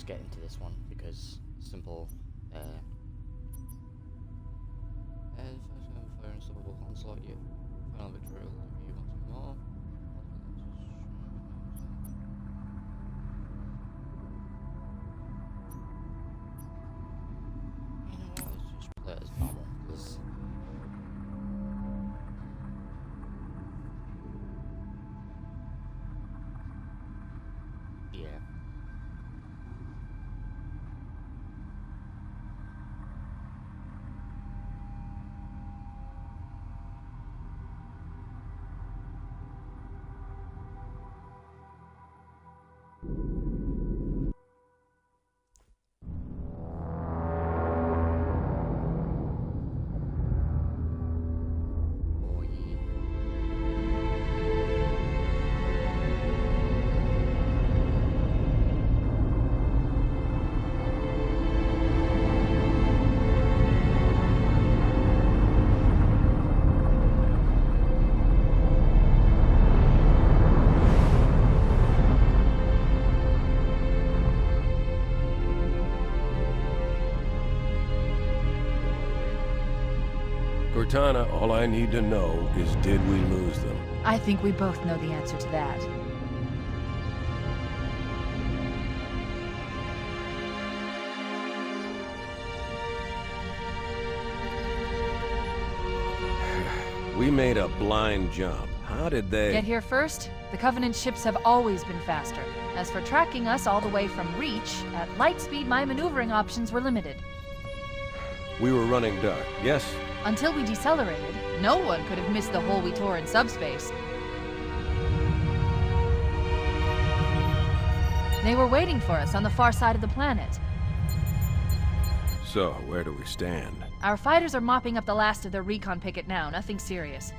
just get into this one because simple. For unstoppable onslaught, you final victory. You want some more? You know what? Let's just play it as normal. Because yeah. Oh yeah. Cortana, all I need to know is did we lose them? I think we both know the answer to that. We made a blind jump. How did they... Get here first? The Covenant ships have always been faster. As for tracking us all the way from Reach, at light speed my maneuvering options were limited. We were running dark, yes? Until we decelerated, no one could have missed the hole we tore in subspace. They were waiting for us on the far side of the planet. So, where do we stand? Our fighters are mopping up the last of their recon picket now, nothing serious.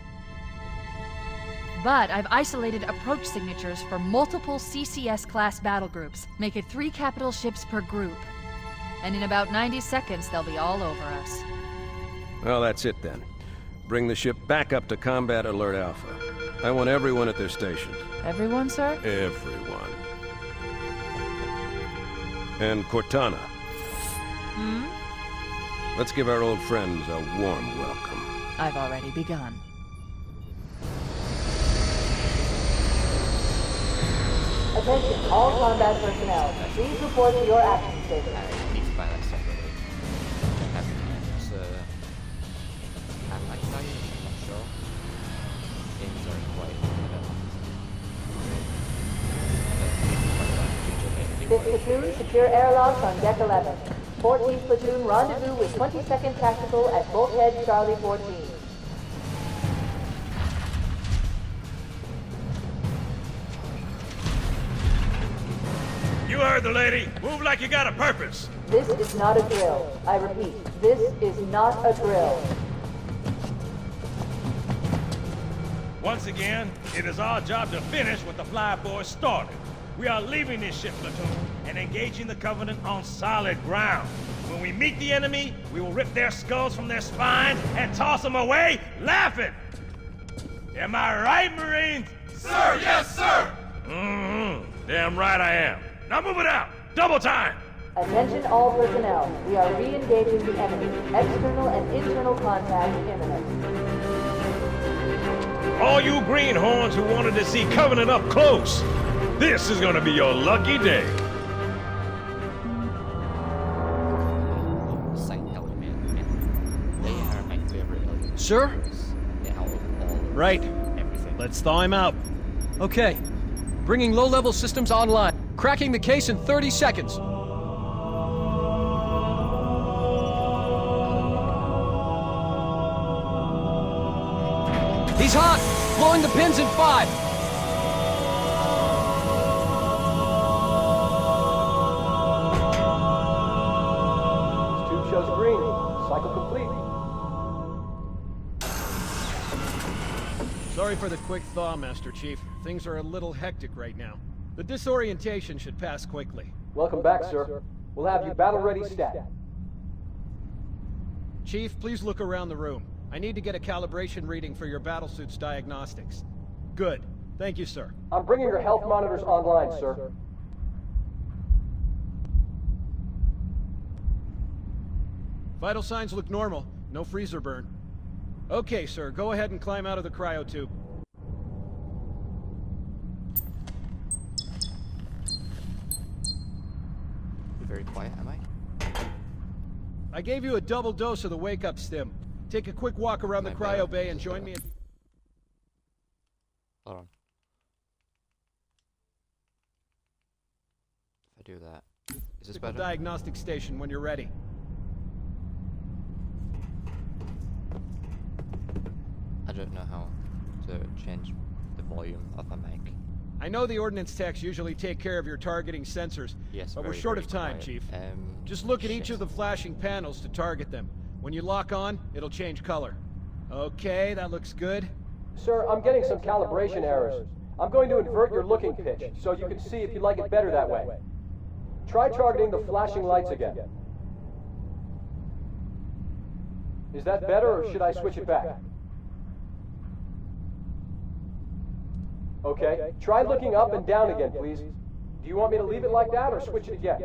But I've isolated approach signatures for multiple CCS-class battle groups. Make it 3 capital ships per group. And in about 90 seconds, they'll be all over us. Well, that's it then. Bring the ship back up to Combat Alert Alpha. I want everyone at their stations. Everyone, sir? Everyone. And Cortana. Hmm? Let's give our old friends a warm welcome. I've already begun. Attention, all combat personnel. Please report to your action station. I need to buy that separately. I might buy it, I'm not sure. Games aren't quite Fifth platoon, secure airlocks on deck 11. 14th platoon, rendezvous with 22nd Tactical at Bulkhead Charlie 14. You heard the lady. Move like you got a purpose. This is not a drill. I repeat, this is not a drill. Once again, it is our job to finish what the flyboys started. We are leaving this ship platoon and engaging the Covenant on solid ground. When we meet the enemy, we will rip their skulls from their spines and toss them away laughing. Am I right, Marines? Sir, yes, sir! Mm-hmm. Damn right I am. Now move it out. Double time. Attention all personnel. We are re-engaging the enemy. External and internal contact imminent. All you greenhorns who wanted to see Covenant up close, this is gonna be your lucky day. Saint Heli, man. They are my favorite aliens. Sir? They out of all of Right. everything. Let's thaw him out. Okay. Bringing low-level systems online. Cracking the case in 30 seconds. He's hot! Blowing the pins in 5. Tube shows green. Cycle complete. Sorry for the quick thaw, Master Chief. Things are a little hectic right now. The disorientation should pass quickly. Welcome back, sir. We'll have you battle-ready stat. Chief, please look around the room. I need to get a calibration reading for your battlesuit's diagnostics. Good. Thank you, sir. I'm bringing your health monitors online, sir. Vital signs look normal. No freezer burn. Okay, sir. Go ahead and climb out of the cryo tube. Be very quiet, am I? I gave you a double dose of the wake-up stim. Take a quick walk around the My cryo bad. bay and join me at... Hold on. If I do that, is this better? diagnostic station when you're ready. I don't know how to change the volume of my mic. I know the ordnance techs usually take care of your targeting sensors, Yes, but we're very, short very of time, quiet. Chief. Just Shit. look at each of the flashing panels to target them. When you lock on, it'll change color. Okay, that looks good. Sir, I'm getting some calibration errors. I'm going to invert your looking pitch, so you can see if you like it better that way. Try targeting the flashing lights again. Is that better, or should I switch it back? Okay, try looking up and down again, please. Do you want me to leave it like that, or switch it again?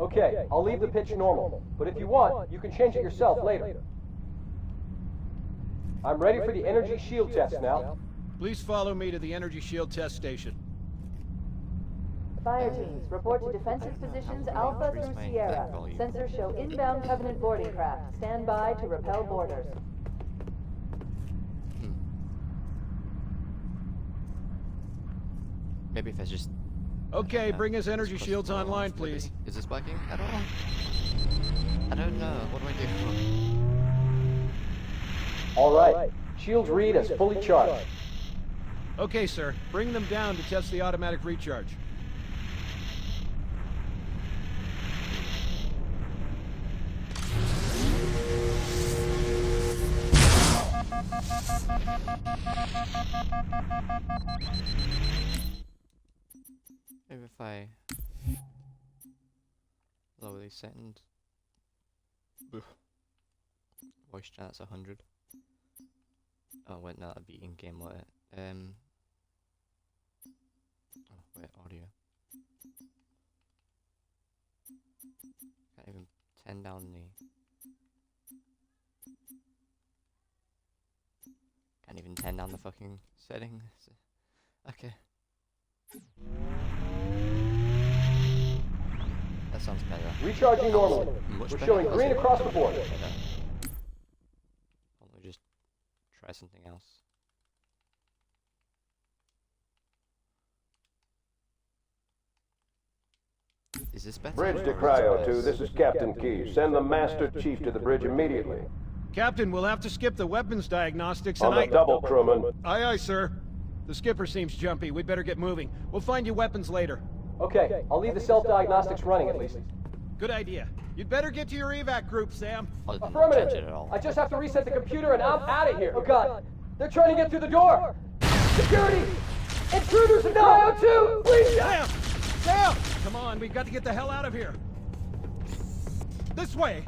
Okay, I'll leave the pitch normal, but if you want, you can change it yourself later. I'm ready for the energy shield test now. Please follow me to the energy shield test station. Fire teams, report to defensive positions Alpha through Sierra. Sensors show inbound Covenant boarding craft. Stand by to repel boarders. Maybe if I just... Okay, bring his just energy press shields the button online, off, maybe. please. Is this working? I don't know. I don't know. What do I do? All right, shields read as fully charged. Okay, sir. Bring them down to test the automatic recharge. Maybe if I lower these settings. Voice chat's 100. Oh wait, no, that'd be in-game later. Oh wait, audio. Can't even turn down the. Can't even turn down the fucking settings. Okay. That sounds better. Recharging normally. Much We're better. showing green across the board. Better. I'll just try something else. Is this better? Bridge to or is Cryo it 2, worse? this is Captain Key. Send the Master Chief to the bridge immediately. Captain, we'll have to skip the weapons diagnostics On and the double, crewman. Aye, aye, sir. The skipper seems jumpy. We'd better get moving. We'll find you weapons later. Okay, I'll leave the self-diagnostics running at least. Good idea. You'd better get to your evac group, Sam. I didn't touch it Affirmative. at all. I just have to reset the computer and I'm out of here. Oh God, they're trying to get through the door. Security! Intruders in Cryo 2! Please! Sam! Sam! Come on, we've got to get the hell out of here. This way.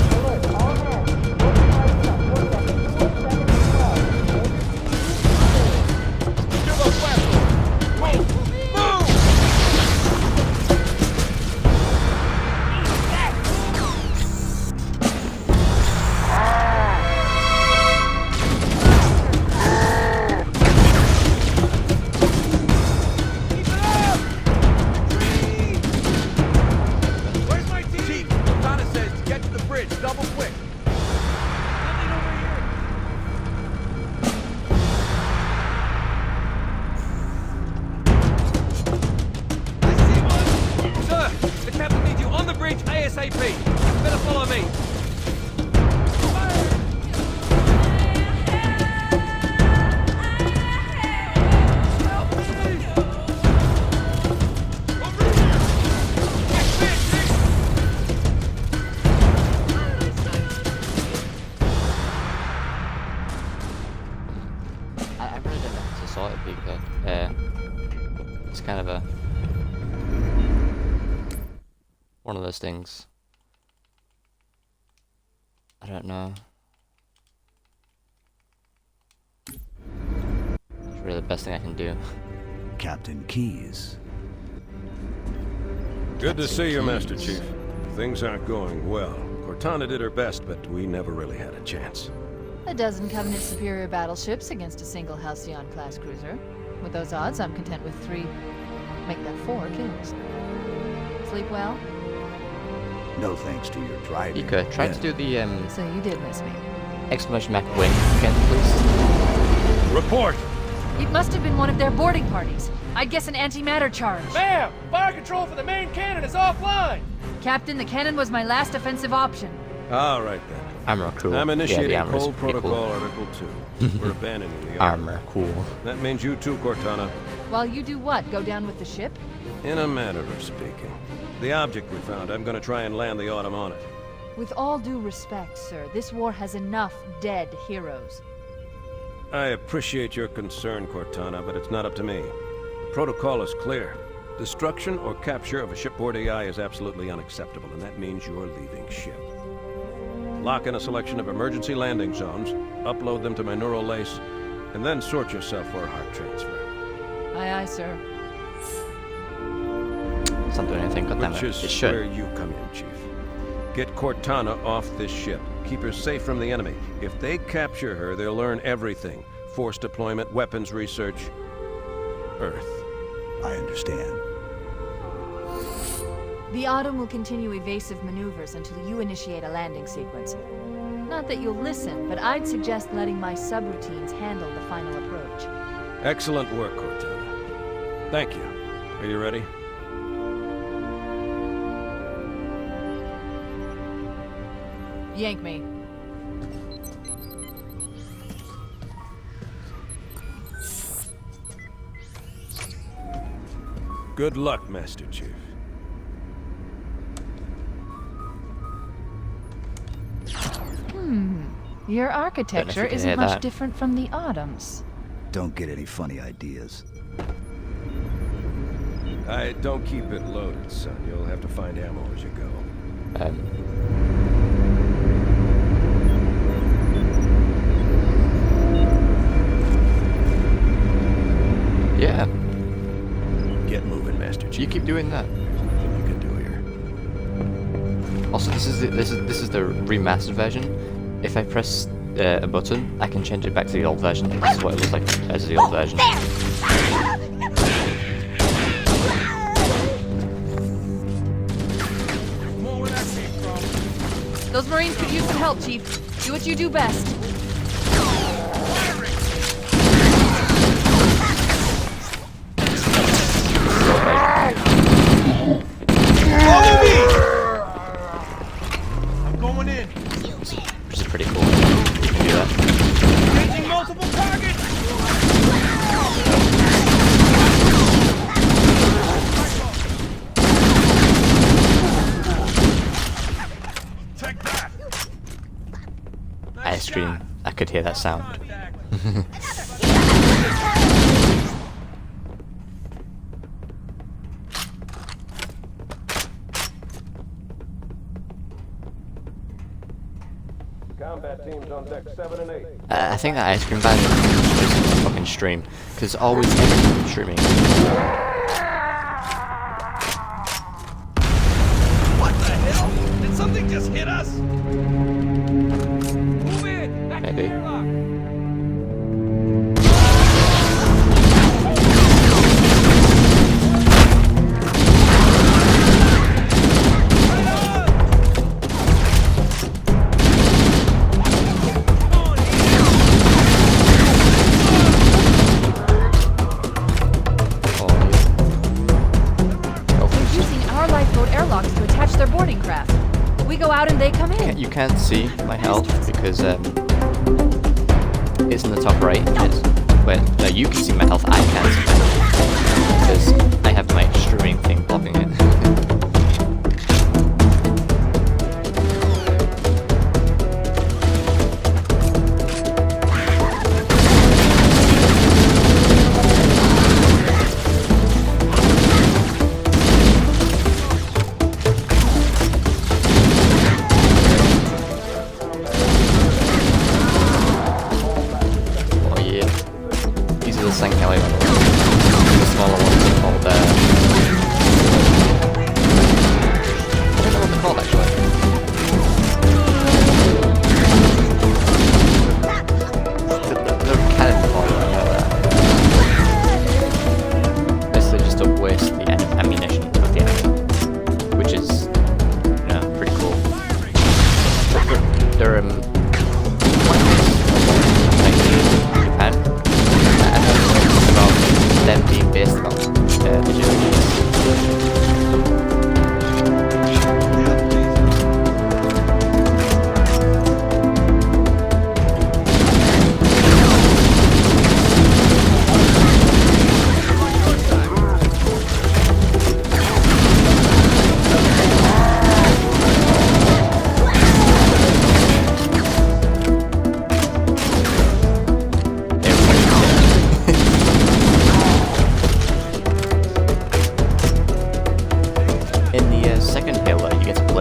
Alert, all hands. Boarding lights on 4 seconds, 4 seconds, 12. Where's my team? Chief, Cortana says to get to the bridge, double quick. Nothing over here. I see one! Sir, the captain needs you on the bridge ASAP. Better follow me. I really didn't have to sort it because One of those things. I don't know. It's really the best thing I can do. Captain Keyes. Good to see you, Master Chief. Things aren't going well. Cortana did her best, but we never really had a chance. A dozen Covenant superior battleships against a single Halcyon-class cruiser. With those odds, I'm content with 3, make that 4 kills. Sleep well? No thanks to your driving. You could try to do the So you did miss me. exclamation mark wing again, please. Report! It must have been one of their boarding parties. I'd guess an antimatter charge. Ma'am! Fire control for the main cannon is offline! Captain, the cannon was my last offensive option. All right, then. Armor cool. I'm Yeah, initiating the armor's Cold pretty Protocol cool. Article 2. We're abandoning the Armor cool. That means you too, Cortana. While you do what? Go down with the ship? In a manner of speaking. The object we found, I'm gonna try and land the Autumn on it. With all due respect, sir, this war has enough dead heroes. I appreciate your concern, Cortana, but it's not up to me. The protocol is clear. Destruction or capture of a shipboard AI is absolutely unacceptable, and that means you're leaving ship. Lock in a selection of emergency landing zones, upload them to my neural lace, and then sort yourself for a heart transfer. Aye, aye, sir. It's not doing anything, goddammit. Which is It should. where you come in, Chief. Get Cortana off this ship. Keep her safe from the enemy. If they capture her, they'll learn everything. Force deployment, weapons research, Earth. I understand. The Autumn will continue evasive maneuvers until you initiate a landing sequence. Not that you'll listen, but I'd suggest letting my subroutines handle the final approach. Excellent work, Cortana. Thank you. Are you ready? Yank me. Good luck, Master Chief. Your you architecture can isn't hear much that. different from the Autumn's. Don't get any funny ideas. I don't keep it loaded, son. You'll have to find ammo as you go. Yeah, Get moving, Master Chief. you keep doing that. There's nothing you can do here. Also, this is the remastered version. If I press a button, I can change it back to the old version. This is what it looks like as the old version. More where that came from. Those Marines could use some help, Chief. Do what you do best. Follow me! I'm going in. Which is pretty cool. You can do that. Changing multiple targets! Take that! Ice cream. I could hear that sound. Combat teams on deck 7 and 8. I think that ice cream ban is just a fucking stream. Because always everything streaming. What the hell? Did something just hit us? Move in! Back to the Maybe. airlock! They're using our lifeboat airlocks to attach their boarding craft. We go out and they come in. You can't see my health because it's in the top right. Wait, no, you can see my health. I can't see my health because I have my streaming thing blocking it.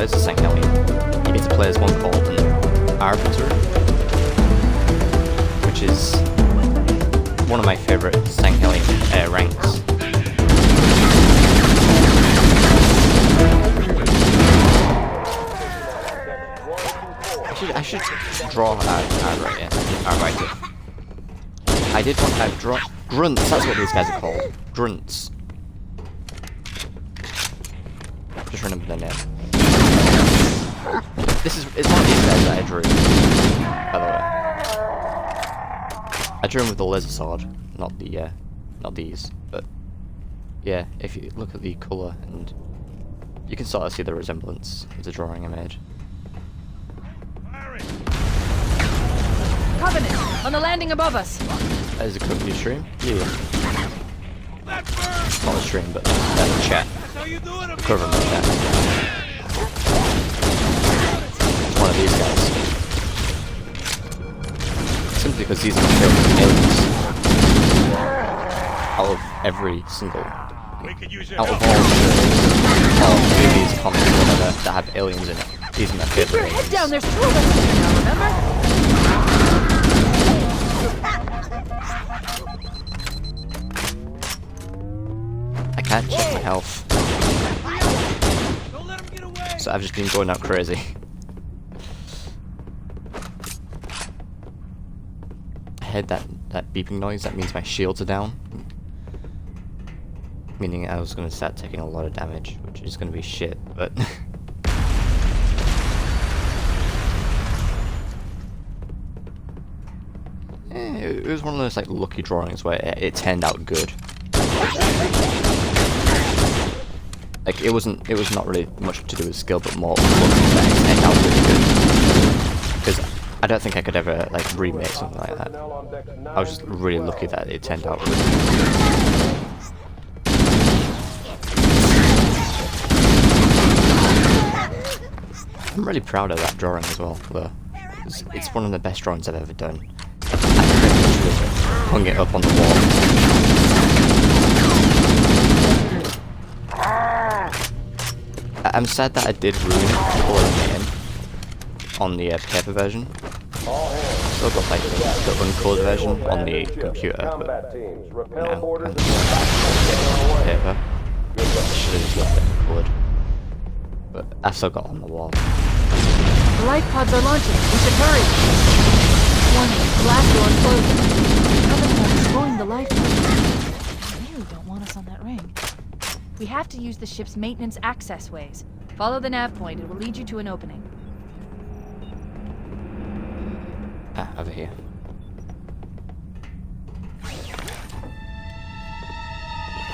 play as a St. Hellion, you get to play as one called an Arbiter, which is one of my favourite St. Hellion ranks. I should draw Arbiter. I did want to draw Grunts, that's what these guys are called. Grunts. Just remember their name. It's one of these guys that I drew, by the way. I drew him with the laser sword, not these, but yeah, if you look at the colour and you can sort of see the resemblance of the drawing I made. Covenant! On the landing above us! That is a company stream? Yeah. It's not a stream, but that's a chat. Cover my chat. It's one of these guys. Simply because these are my favorite aliens. Out of every single... out of all movies, comics, whatever, that have aliens in it. These are my favorite aliens. Head down, there's 2 of us here now, remember? I can't check my health. So I've just been going out crazy. I heard that beeping noise, that means my shields are down. Meaning I was going to start taking a lot of damage, which is going to be shit, but... It was one of those like lucky drawings where it turned out good. Like it was not really much to do with skill, but more luck that it turned out really good. Because I don't think I could ever like remake something like that. I was just really lucky that it turned out really good. I'm really proud of that drawing as well, though. It's one of the best drawings I've ever done. Hung it up on the wall. I'm sad that I did ruin it on the paper version. Still got like the uncolored version on the computer, but no, paper. I should have just left it colored. But I still got it on the wall. The life pods are launching. We should hurry. Warning, blast door closing. Covenant are destroying the life pods. They really don't want us on that ring. We have to use the ship's maintenance access ways. Follow the nav point. It will lead you to an opening. Ah, over here.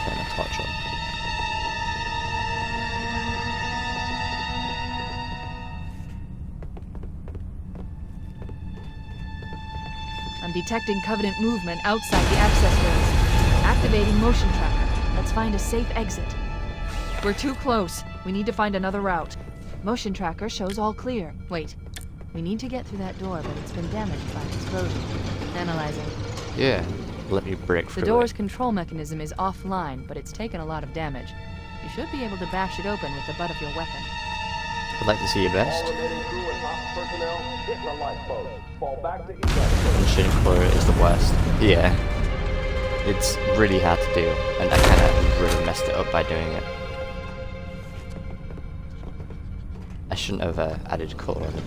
Turn the torch on. I'm detecting Covenant movement outside the access ways. Activating motion tracker. Let's find a safe exit. We're too close. We need to find another route. Motion tracker shows all clear. Wait. We need to get through that door, but it's been damaged by an explosion. Analyzing. Yeah, let me break through The door's it. control mechanism is offline, but it's taken a lot of damage. You should be able to bash it open with the butt of your weapon. I'd like to see your best. And shooting for it is the worst. Yeah. It's really hard to do, and I kinda really messed it up by doing it. I shouldn't have added colour on it.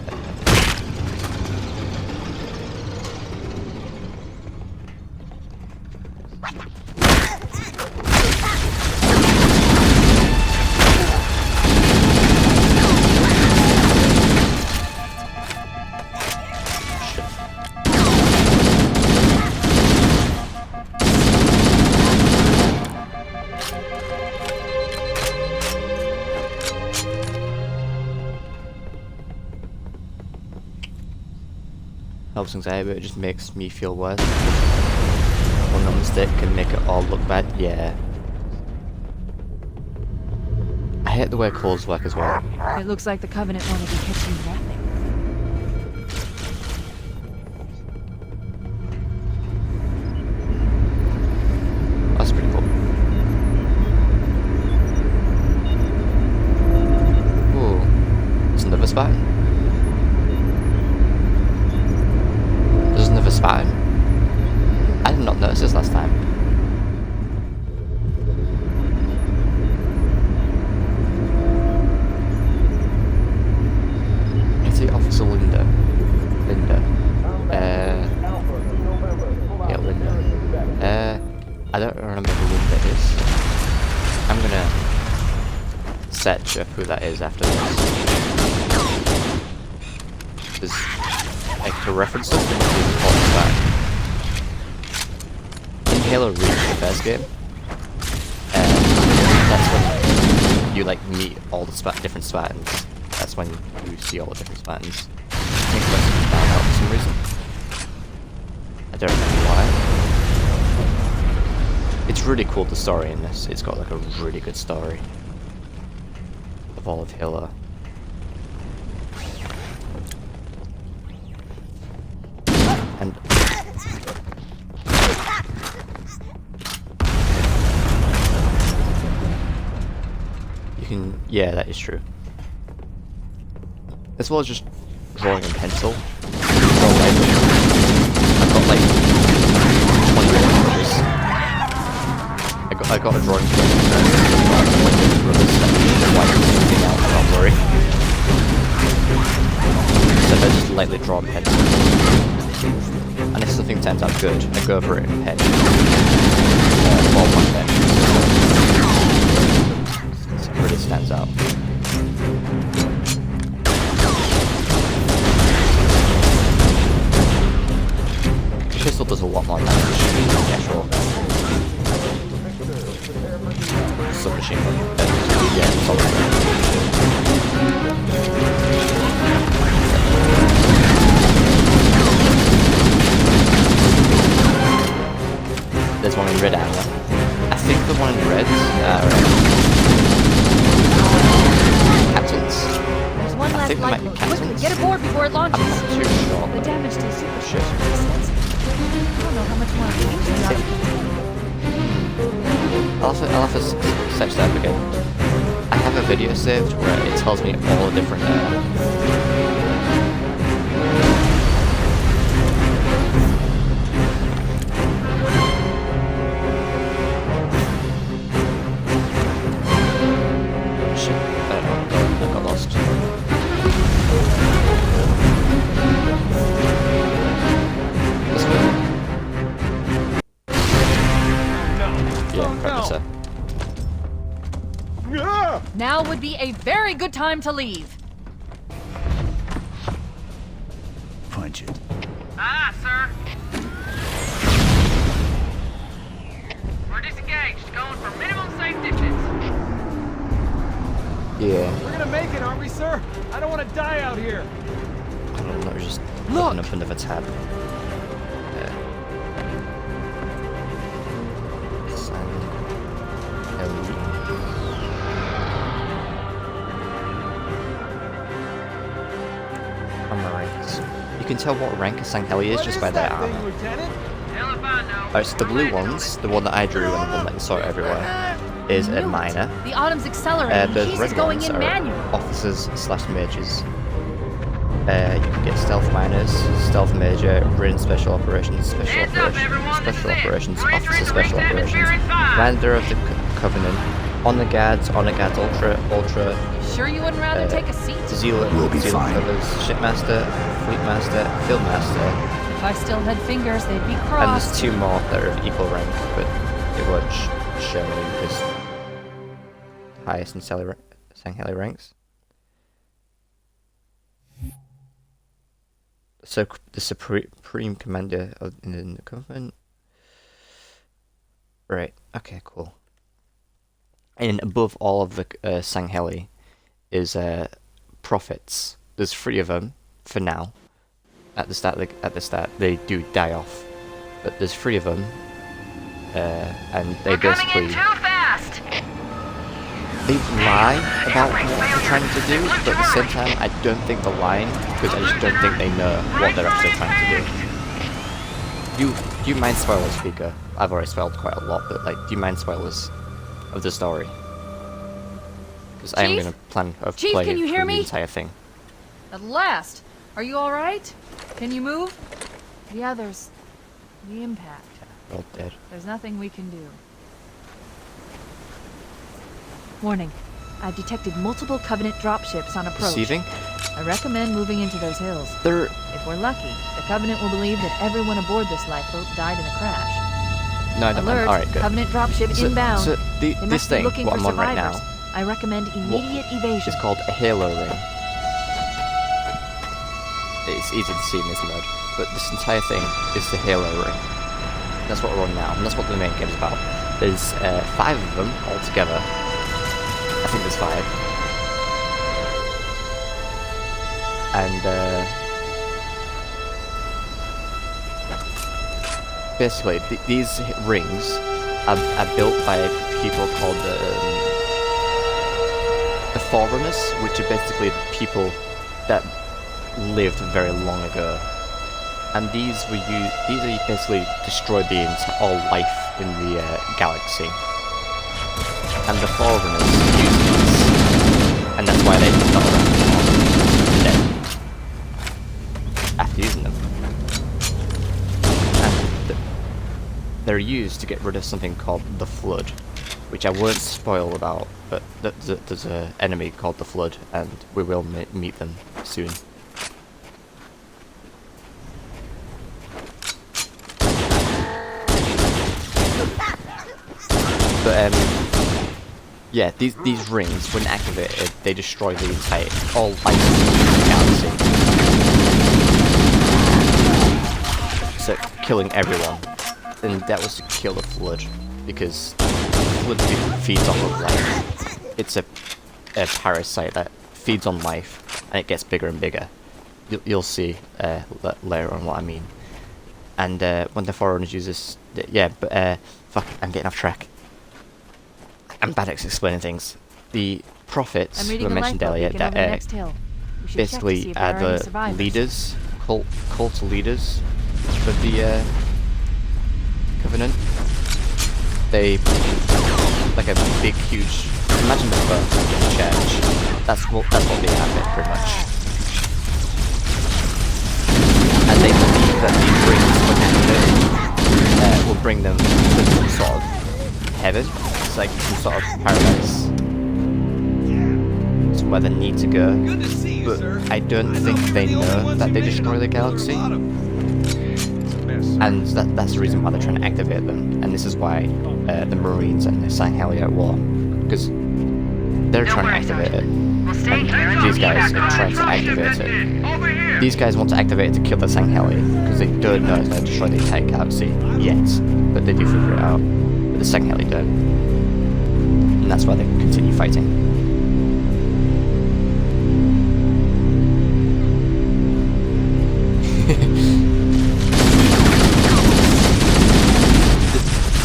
Helps anxiety, but it just makes me feel worse. One little mistake can make it all look bad. Yeah. I hate the way calls work as well. It looks like the Covenant want to be catching nothing. That's pretty cool. Ooh. Spartan? There's another Spartan. I did not notice this last time. It's the Officer Linda. Yeah, Linda. I don't remember who Linda is. I'm gonna search up who that is after this. There's like a reference to that. In Halo Reach, the first game, that's when you like meet all the different Spartans. That's when you see all the different Spartans. I think that's found out for some reason. I don't remember why. It's really cool, the story in this. It's got like a really good story of all of Halo. And you can, yeah, that is true. As well as just drawing in pencil. I've got like 20 images. I got a drawing book. Don't worry. So I just lightly draw in pencil. And if something turns out good, I go over it in pen. Well, one pen. So it really stands out. The pistol does a lot more damage than the actual submachine gun. Yeah, solid. There's one in red ammo. I think the one in red captains. There's one last light load. Quickly, get aboard before it launches. I'm not too sure. The damage to the super Shit. is extensive. I don't know how much more I can use without I'll have to search that up again. I have a video saved where it tells me all the different shit, I got lost. This way? Yeah, probably so. Now would be a very good time to leave. Punch it. Ah, sir. We're disengaged, going for minimum safe distance. Yeah. We're gonna make it, aren't we, sir? I don't want to die out here. I don't know, just Look! open up another tab. You can tell what rank a Sangheli is just by their armor. Alright, so the blue ones, the one that I drew and the one that you saw everywhere, is a minor. The Autumn's accelerating. The He's red going ones in are manual. officers/mages. You can get stealth miners, stealth major, Rin special operations, special operations, officer special operations, commander of the Covenant, honor guards, ultra. Sure you wouldn't rather take a seat? Zealot, We'll be Zealot fine. covers, shipmaster, fleetmaster, fieldmaster, If I still had fingers, they'd be and crossed. there's 2 more that are of equal rank, but it won't show me because highest in Sangheli ranks. So the supreme commander of in the government. Right. Okay. Cool. And above all of the Sangheli is prophets. There's 3 of them for now. At the start, they do die off, but there's 3 of them, and they basically they lie about what they're trying to do, but at the same time, I don't think they're lying because I just don't think they know what they're actually trying to do. Do you mind spoilers, Speaker? I've already spoiled quite a lot, but like, do you mind spoilers of the story? Because I am going to plan of Chief, playing can you hear through me? the entire thing. At last! Are you alright? Can you move? The others... the impact. All dead. There's nothing we can do. Warning. I've detected multiple Covenant dropships on approach. Receiving? I recommend moving into those hills. They're... If we're lucky, the Covenant will believe that everyone aboard this lifeboat died in the crash. No, I don't Alert! mind. Alright, good. Covenant dropship So- inbound. so They this must be thing, looking what for I'm on right survivors. now, I recommend immediate evasion. it's called a halo ring. It's easy to see in this mode, but this entire thing is the halo ring. That's what we're on now, and that's what the main game is about. There's 5 of them altogether. I think there's 5. And basically, these rings are built by people called the Forerunners, which are basically the people that lived very long ago. And these were these are basically destroyed all life in the galaxy. And the Forerunners use these, and that's why they not dead after using them. And they're used to get rid of something called the Flood, which I won't spoil about, but there's an enemy called the Flood, and we will meet them soon. But yeah, these rings, when activated, they destroy the entire all life in the galaxy. So killing everyone, and that was to kill the Flood, because Flood feeds on life. It's a parasite that feeds on life, and it gets bigger and bigger. You'll see later on what I mean. And when the Forerunners use this, yeah, but fuck, I'm getting off track. I'm bad at explaining things. The prophets who I mentioned earlier, that basically are the leaders, cult leaders of the Covenant. They like a big, huge. Imagine the first church. That's what they have it pretty much. And they believe that these rings, when activated, will bring them to some sort of heaven. It's like some sort of paradise. It's where they need to go. But I don't think they know that they destroy the galaxy. And that's the reason why they're trying to activate them. And this is why the Marines and the Sangheili are at war. Because they're trying to activate it. And these guys are trying to activate it. These guys want to activate it to kill the Sangheili. Because they don't know it's going to destroy the entire galaxy yet. But they do figure it out. But the Sangheili don't. And that's why they continue fighting.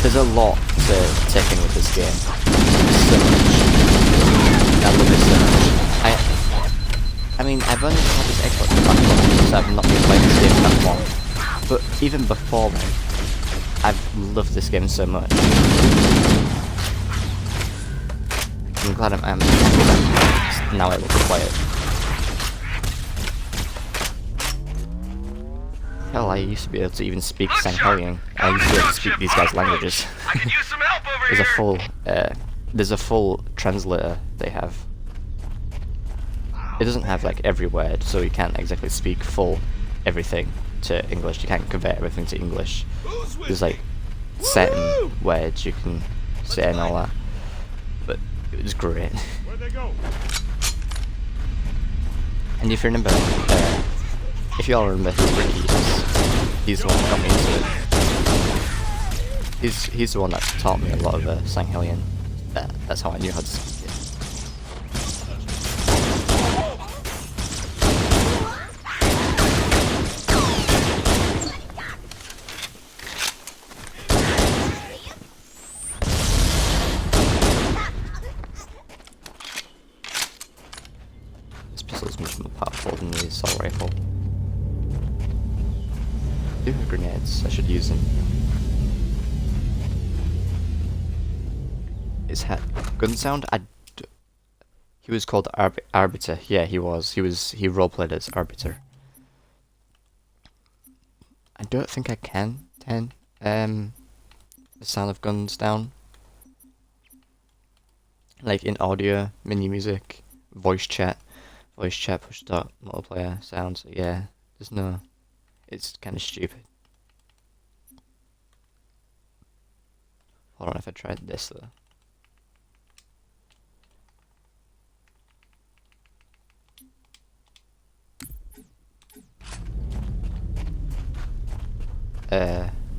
There's a lot to take in with this game. So much. I love it so much. I mean, I've only had this Xbox for that long, so I've not been playing this game that long. But even before then, I've loved this game so much. I'm glad I'm happy that now able to play it. Hell, I used to be able to even speak Sangheilian. I used to be able to speak these guys' languages. I could use some help over here. There's a full translator they have. It doesn't have like every word, so you can't exactly speak full everything to English. You can't convert everything to English. There's like certain words you can say and all that. But it was great. Where'd they go? And if you remember, if you all remember who Ricky is, he's the one that got me into it. He's the one that taught me a lot of Sangheilian. That's how I knew how to speak it. This pistol is much more powerful than the assault rifle. I do have grenades, I should use them. His gun sound, He was called Arbiter. Yeah, he was. He roleplayed as Arbiter. I don't think I can turn the sound of guns down. Like in audio, menu music, voice chat, push start, multiplayer, sounds. Yeah, there's no. It's kind of stupid. Hold on, if I tried this though.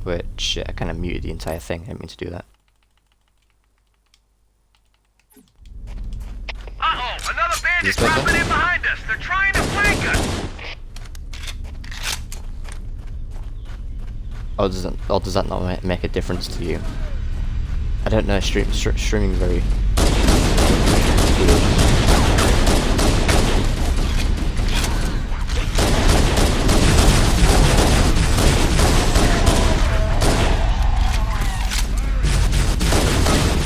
Wait, shit, I kind of muted the entire thing. I didn't mean to do that. Uh-oh! Another bandit dropping in behind us! They're trying to flank us! Or does that not make a difference to you? I don't know, streaming very weird.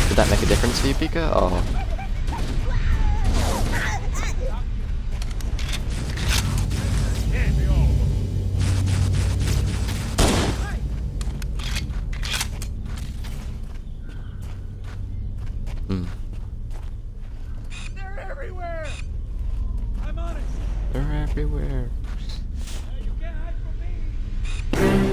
Did that make a difference to you, Pika, or...? They're everywhere! I'm on it! They're everywhere. You can't hide from me!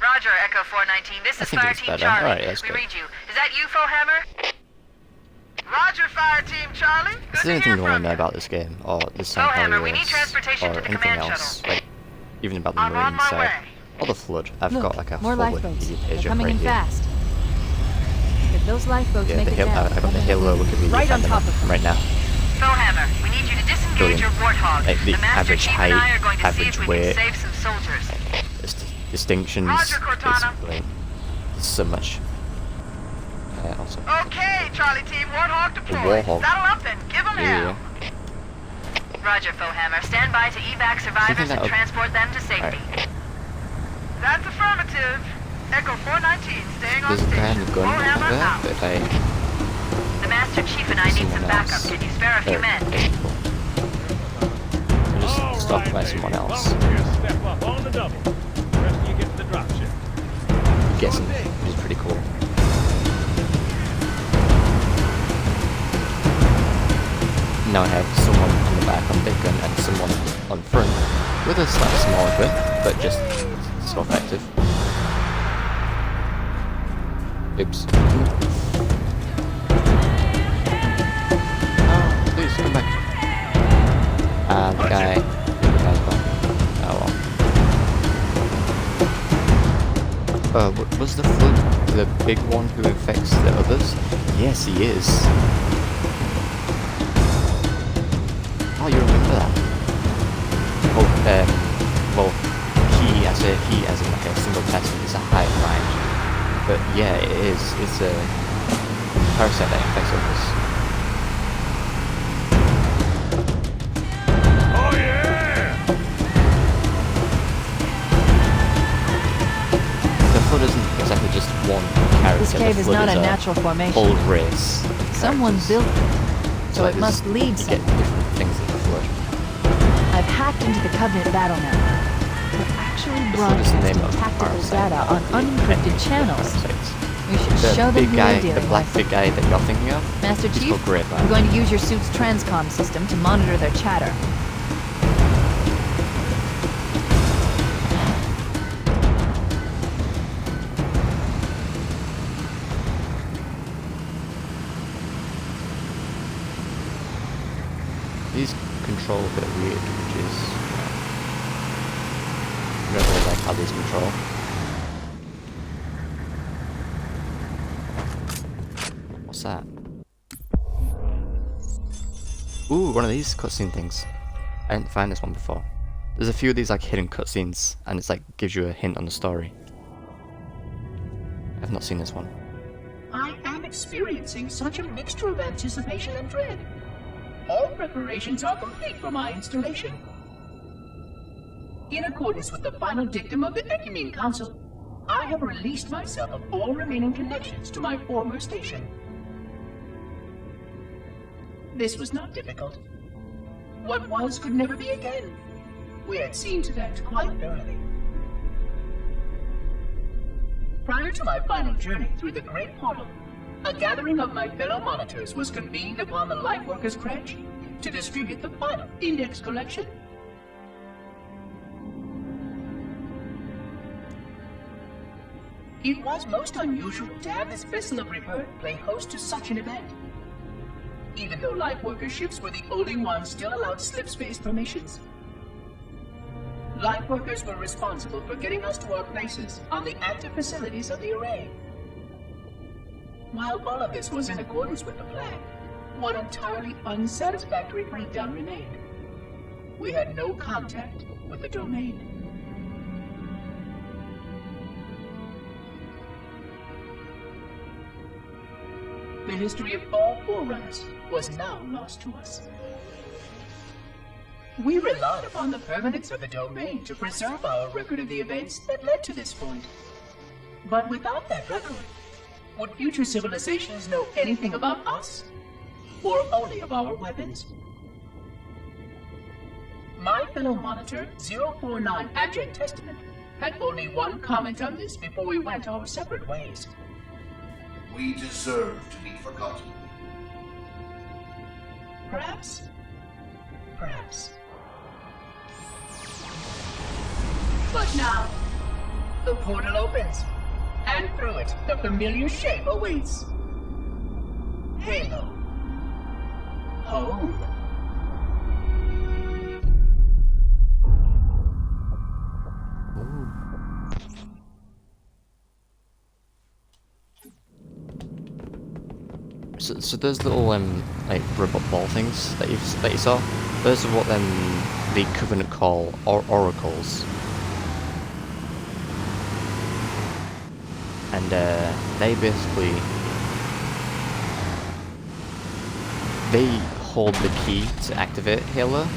Roger, Echo 419. This is Fire Team Charlie. Right, that's we good. read you. Is that you, Hammer? Roger, Fire Team Charlie. Is there anything you want to know about this game, or the Sound Hammer, we need transportation or to the anything command else? shuttle. Like, even about the I'm on Marine my side, way. or the Flood. I've Look, got like a more full lifeboats. Wikipedia They're page up coming right in here. fast. If those lifeboats Yeah, make the it hill, down, I've got the Halo Wikipedia right on top of them. right now. Hammer, we need you to disengage Brilliant. your Warthog. Like the Master average Chief height, and I are going to see average if we weight, can save some soldiers. distinctions. Roger, Cortana. It's like, there's so much. Also. Okay, Charlie Team, Warthog The deployed. Warthog. Saddle up and give them hell. Roger, Hammer. Stand by to evac survivors and transport them to safety. Right. That's affirmative. Echo 419, staying on There's a guy in station. the gun over Hammer there, out. but I... The Master Chief and I need some backup. Can you spare a few men? I'm just stopped by someone else. Step up on the double. Rest of you get to the drop ship. Guessing, which is pretty cool. Now I have someone on the back on big gun and someone on front with a slightly smaller gun, but just so effective. Oops. Oh, please come back. The guy's back. Oh well. Was the Flood the big one who infects the others? Yes, he is. Oh, you remember that? Oh, well, he as in like a single person is a hive mind. But yeah, it is. It's a parasite that infects others. Oh yeah! The Flood isn't exactly just one character. This cave the is Flood not is a natural formation. Whole race. Someone characters. built it, so Like it must lead you get somewhere. different things in the Flood. I've hacked into the Covenant battle network. We're actually The Flood is the name broadcasting of tactical parasite, data on not the unencrypted name of channels. parasites. We should The show them big who guy, we're the dealing black with. big guy that you're thinking of, Master he's Chief, called Grapevine. I'm going to use your suit's transcom system to monitor their chatter. These control a bit weird, which is... I don't really like how these control. What's that? Ooh, one of these cutscene things. I didn't find this one before. There's a few of these like hidden cutscenes, and it's like gives you a hint on the story. I've not seen this one. I am experiencing such a mixture of anticipation and dread. All preparations are complete for my installation. In accordance with the final dictum of the Ecumene Council, I have released myself of all remaining connections to my former station. This was not difficult. What was could never be again. We had seen to that quite thoroughly. Prior to my final journey through the Great Portal, a gathering of my fellow monitors was convened upon the Lightworkers Cratch to distribute the final index collection. It was most unusual to have this vessel of rebirth play host to such an event. Even though Lightworker ships were the only ones still allowed slip-space formations, Lightworkers were responsible for getting us to our places on the active facilities of the array. While all of this was in accordance with the plan, one entirely unsatisfactory breakdown remained. We had no contact with the domain. The history of all Forerunners was now lost to us. We relied upon the permanence of the domain to preserve our record of the events that led to this point. But without that record, would future civilizations know anything about us? Or only of our weapons? My fellow monitor, 049 Abject Testament, had only one comment on this before we went our separate ways. We deserve to be forgotten. Perhaps. Perhaps. But now, the portal opens, and through it, the familiar shape awaits. Halo. Home. So those little like rubber ball things that you saw, those are what the Covenant call oracles, and they basically hold the key to activate Halo.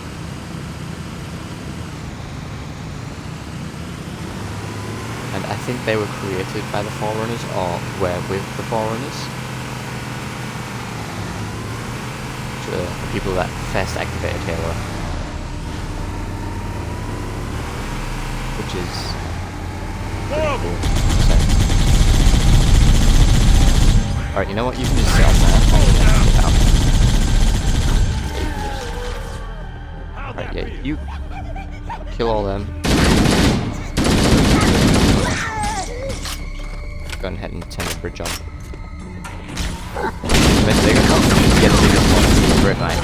And I think they were created by the Forerunners, or were with the Forerunners. The people that first activated Halo, which is pretty cool. Alright, you know what? You can just sit on there. Alright, yeah, you kill all them. Go ahead and turn the bridge on. Get the biggest one. Grapevine.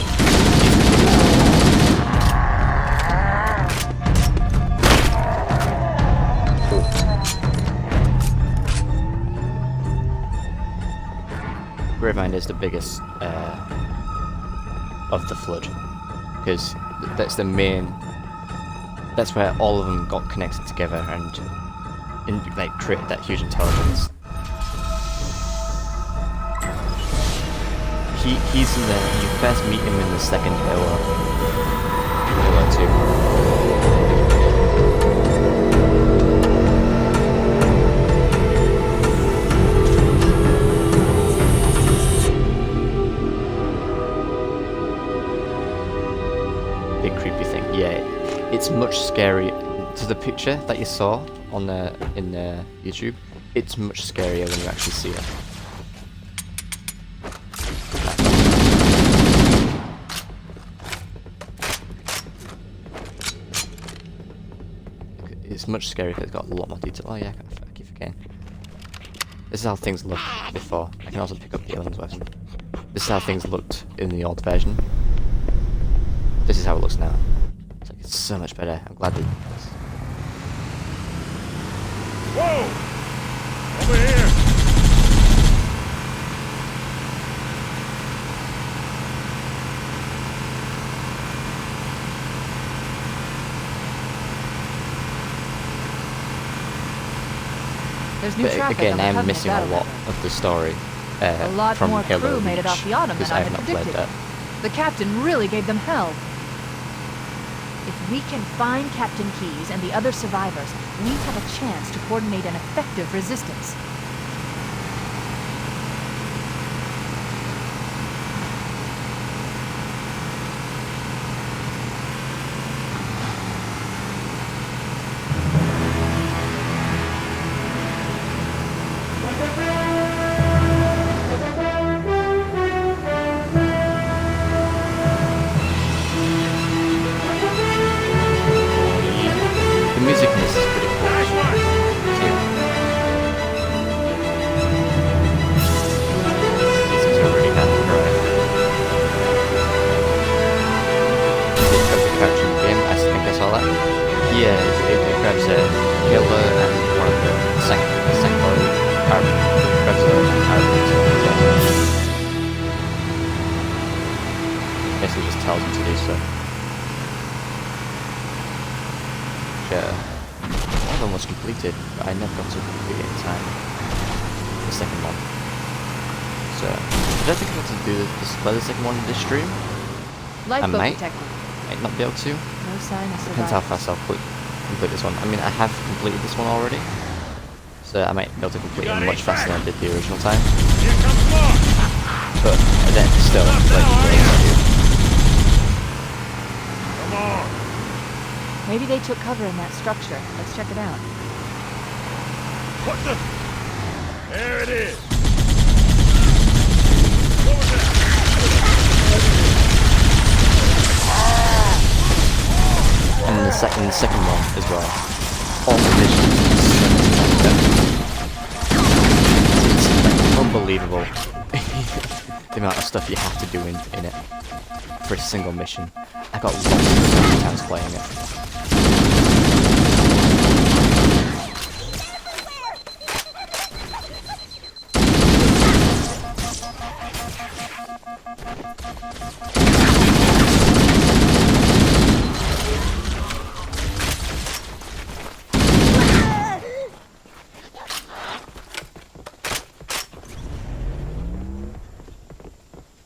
Cool. Grapevine is the biggest of the Flood, because that's the main. That's where all of them got connected together and like created that huge intelligence. He's in there. You first meet him in the second Halo 2. Big creepy thing. Yeah, it's much scarier. To the picture that you saw on in YouTube, it's much scarier when you actually see it. It's much scarier because it's got a lot more detail. Oh yeah, I keep forgetting. This is how things looked before. I can also pick up the alien's weapon. This is how things looked in the old version. This is how it looks now. It's like, it's so much better. I'm glad they did this. Whoa! Over here! There's new But traffic again, on the I'm Covenant missing a battle lot network. of the story A lot from more Halo crew made it off Reach, the Ottoman because than I I've had not played predicted. that. The captain really gave them hell. If we can find Captain Keyes and the other survivors, we have a chance to coordinate an effective resistance. The music in this is pretty cool. Too. This is already kind of right. It grabs a couch in the game, I think I saw that. Yeah, it grabs a Halo and one of the second grabs a basically just tells him to do so. One of them was completed, but I never got to complete it in time. The second one. So, I don't think I got to play the second one in this stream. I Lifeboat might not be able to. No sign of Depends how fast I'll complete this one. I mean, I have completed this one already, so I might be able to complete it much faster than I did the original time. But then still, Come on! Maybe they took cover in that structure. Let's check it out. What the? There it is! What was that? And the second one as well. All the missions. It's unbelievable. The amount of stuff you have to do in it for a single mission. I got lost so many times playing it.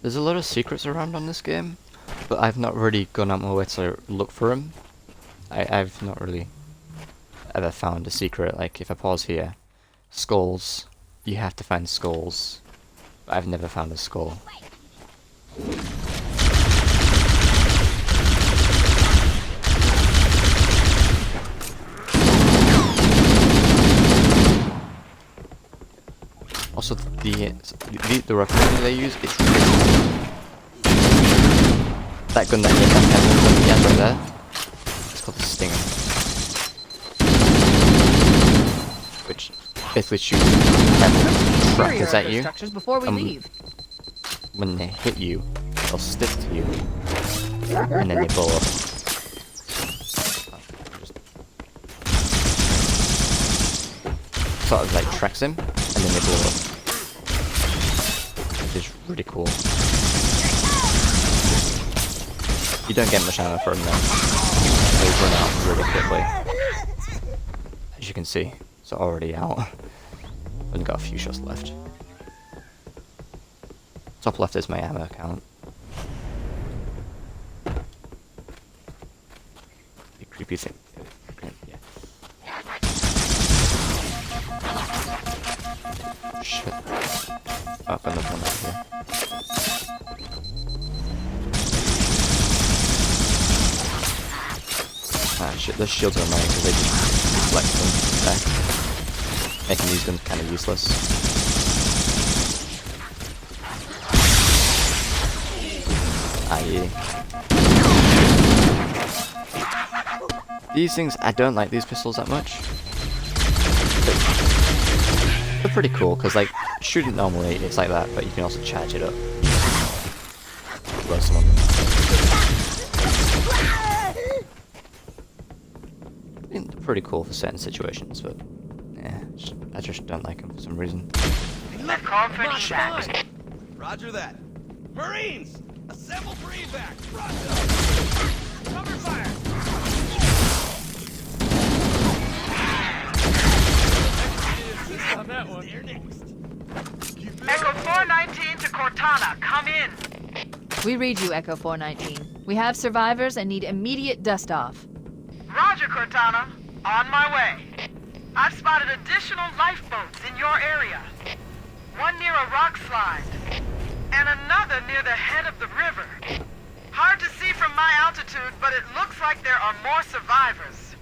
There's a lot of secrets around on this game, but I've not really gone out my way to look for them. I've not really ever found a secret. Like, if I pause here, skulls, you have to find skulls. But I've never found a skull. Also, the weapon they use is that gun that he has right there. It's called the Stinger, which basically shoots rockets at you. Before we leave. When they hit you, they'll stick to you, and then they blow up. Sort of like tracks him, and then they blow up. Which is really cool. You don't get much ammo for him though. They run out really quickly. As you can see, it's already out. Only got a few shots left. Top left is my ammo count. The creepy thing. Yeah. Shit. Oh, I've got another one over here. Ah shit, those shields are annoying because they just deflect them back. making these guns kind of useless. These things, I don't like these pistols that much. They're pretty cool, because like, shooting normally it's like that, but you can also charge it up. Blow someone. They're pretty cool for certain situations, but yeah, I just don't like them for some reason. Roger that. Marines! Assemble for evac! Roger! Cover fire! On that one. They're next. Echo 419 to Cortana, come in. We read you, Echo 419. We have survivors and need immediate dust-off. Roger, Cortana. On my way. I've spotted additional lifeboats in your area. One near a rock slide, and another near the head of the river. Hard to see from my altitude, but it looks like there are more survivors.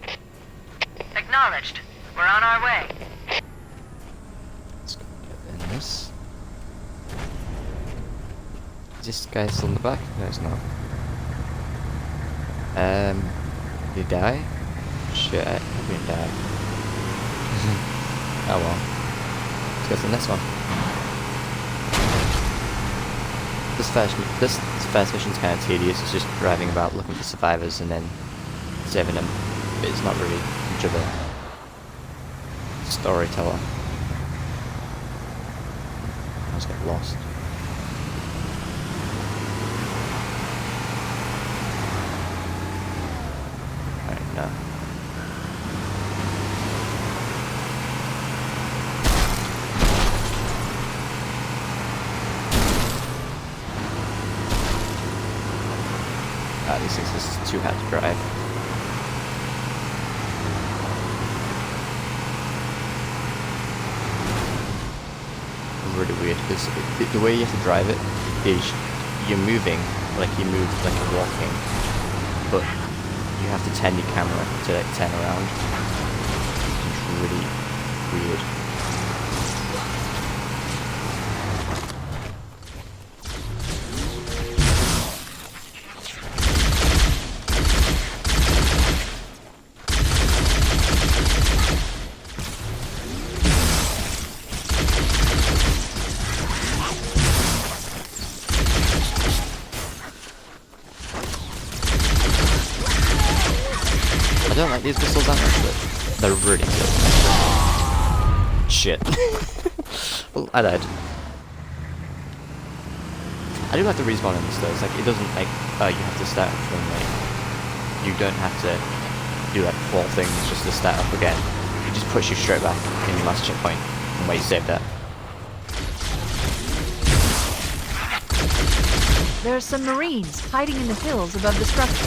Acknowledged. We're on our way. Let's go get in this. Is this guy still in the back? No, it's not. Did he die? Shit, he didn't die. Oh well. Let's go to the next one. This first mission's kind of tedious. It's just driving about looking for survivors and then saving them. But it's not really much of a storyteller. I just get lost. Alright, no. These things is too hard to drive. Really weird because the way you have to drive it is you're moving like you move like you're walking, but you have to turn your camera to like turn around. It's really weird. I don't like these pistols that much, but they're really good. Shit. Well, I died. I do like the respawn in this though. It's like, it doesn't like, you have to start from like, you don't have to do like 4 things just to start up again. It just puts you straight back in your last checkpoint from where you saved at. There are some Marines hiding in the hills above the structure.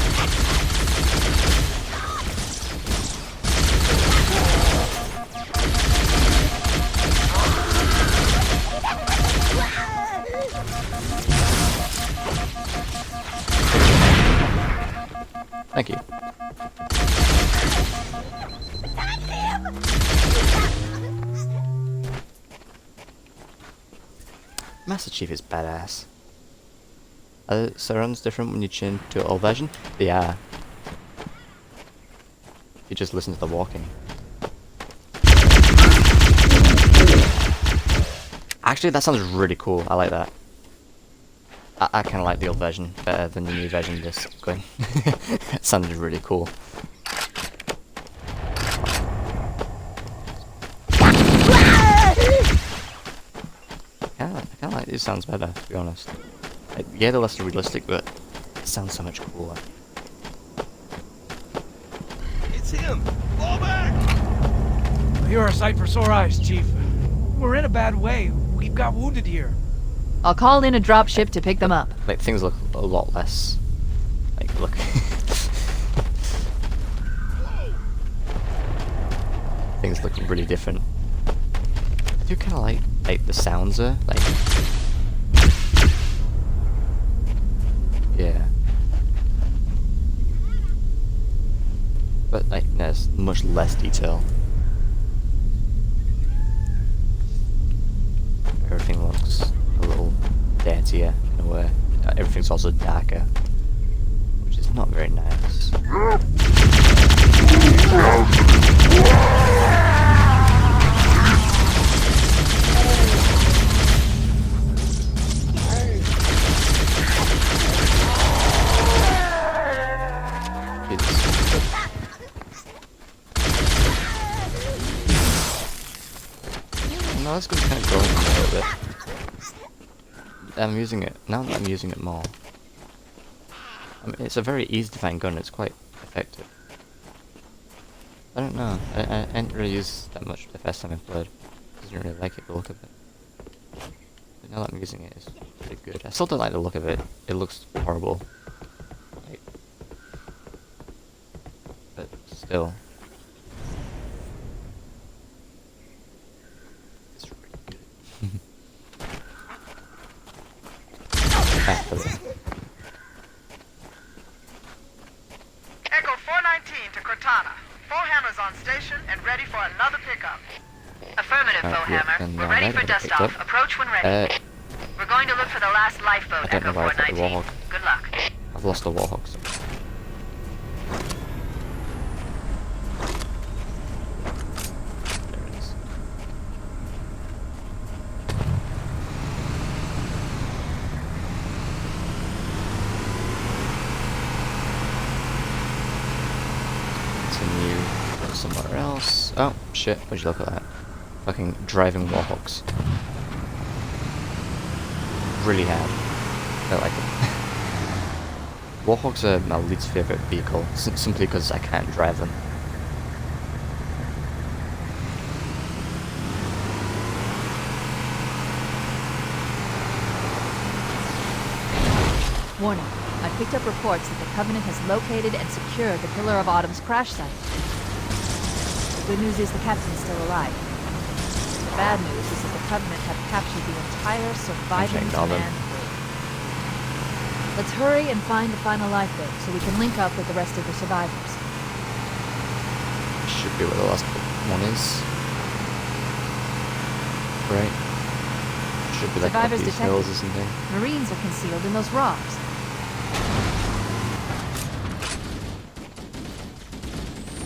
Thank you. Master Chief is badass. Are the surrounds different when you change to old version? They are. You just listen to the walking. Actually, that sounds really cool. I like that. I kind of like the old version better than the new version of this going. It sounded really cool. I kind of like these sounds better, to be honest. Like, yeah, they're less realistic, but it sounds so much cooler. It's him! Fall back! You're our sight for sore eyes, Chief. We're in a bad way. We've got wounded here. I'll call in a dropship to pick them up. Like, things look a lot less... Like, look... Things look really different. I do kind of like the sounds there, like... Yeah. But, like, there's much less detail. emptier in a way. Everything's also darker, which is not very nice. No, this gun's kind of growing a little bit. I'm using it, now that I'm using it more. I mean, it's a very easy to find gun, it's quite effective. I don't know, I didn't really use that much the first time I played. I didn't really like it, the look of it. But now that I'm using it, it's pretty good. I still don't like the look of it, it looks horrible. Like, but still. Echo 419 to Cortana. Foehammer's on station and ready for another pickup. Affirmative, Foehammer. We're ready for dust-off. Approach when ready. We're going to look for the last lifeboat, Echo 419. Good luck. I've lost the Warhawks. There it is. Continue somewhere else. Oh shit, would you look at that? Fucking driving Warhawks. Really hard. I like it. Warhawks are my least favourite vehicle, simply because I can't drive them. Warning. I picked up reports that the Covenant has located and secured the Pillar of Autumn's crash site. The good news is the captain is still alive. The bad news is that the Covenant have captured the entire surviving command crew. Let's hurry and find the final lifeboat so we can link up with the rest of the survivors. Should be where the last one is. Right. Should be like Survivors these detected. hills or something. Marines are concealed in those rocks.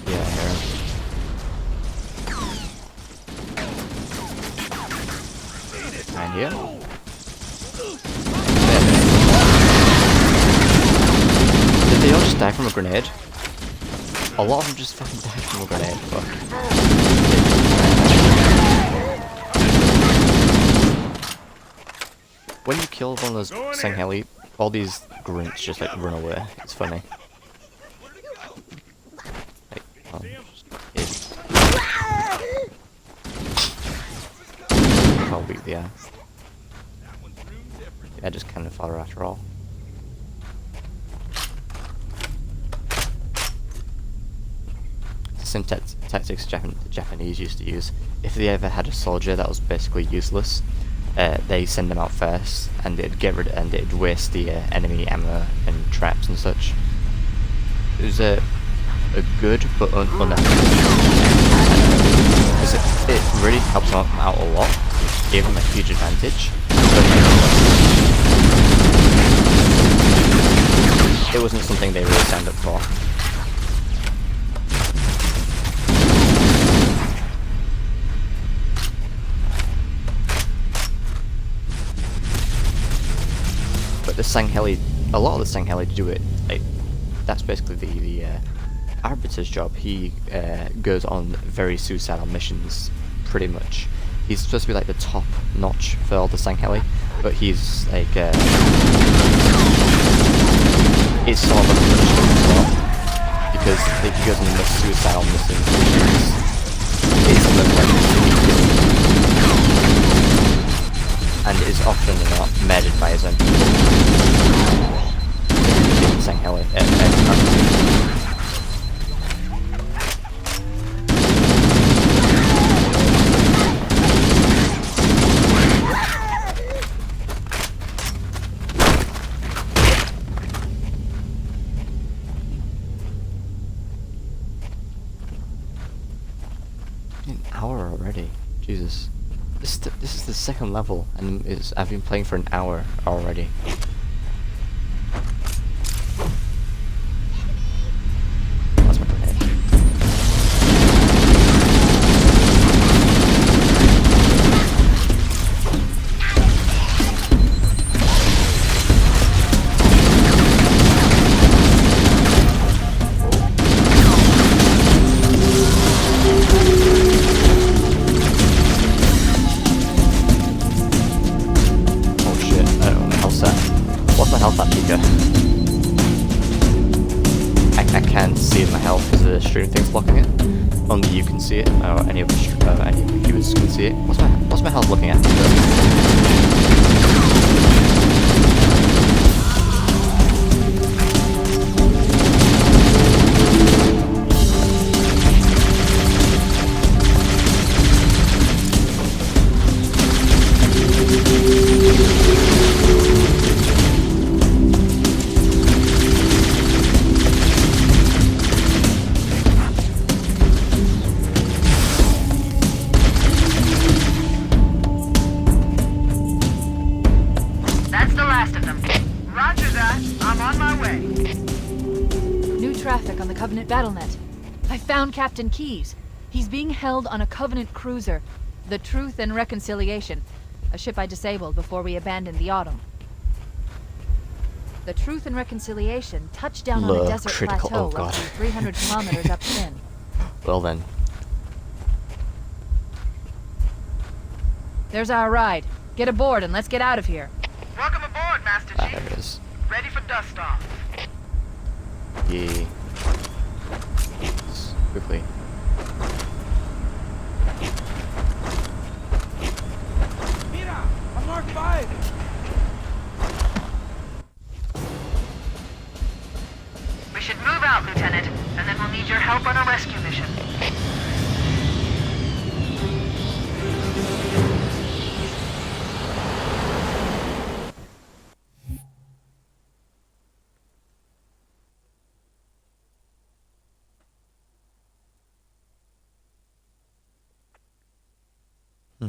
Yeah, I hear him. And here. Did they all just die from a grenade? A lot of them just fucking died from a grenade, fuck. When you kill one of those Sangheli, all these grunts just like run away. It's funny. Like, how weak they are. Yeah, just kind of fodder after all. Same tactics the Japanese used to use. If they ever had a soldier that was basically useless, they send them out first, and they'd waste the enemy ammo and traps and such. It was a good but unnecessary, because it really helped them out a lot, gave them a huge advantage. But it wasn't something they really signed up for. The Sangheli, a lot of the Sangheli do it, like, that's basically the Arbiter's job. He goes on very suicidal missions, pretty much. He's supposed to be like the top notch for all the Sangheli, but he's like, it's sort of a punishment as well, because he goes on the most suicidal missions. It's and is often not murdered by his own people. Sangheli. An hour already. Jesus. This is the second level, and I've been playing for an hour already. That's my head. What's my health at, Pika? I can't see my health because the stream thing's blocking it. Only you can see it, or any of the viewers can see it. What's my health looking at, Pika? Battlenet. I found Captain Keyes. He's being held on a Covenant cruiser, the Truth and Reconciliation, a ship I disabled before we abandoned the Autumn. The Truth and Reconciliation touched down on a desert plateau roughly 300 kilometers upstream. Well then. There's our ride. Get aboard and let's get out of here. Welcome aboard, Master Chief. There it is. Ready for dust off. Yeah. Quickly. Mira, I'm Mark 5. We should move out, Lieutenant, and then we'll need your help on a rescue mission. The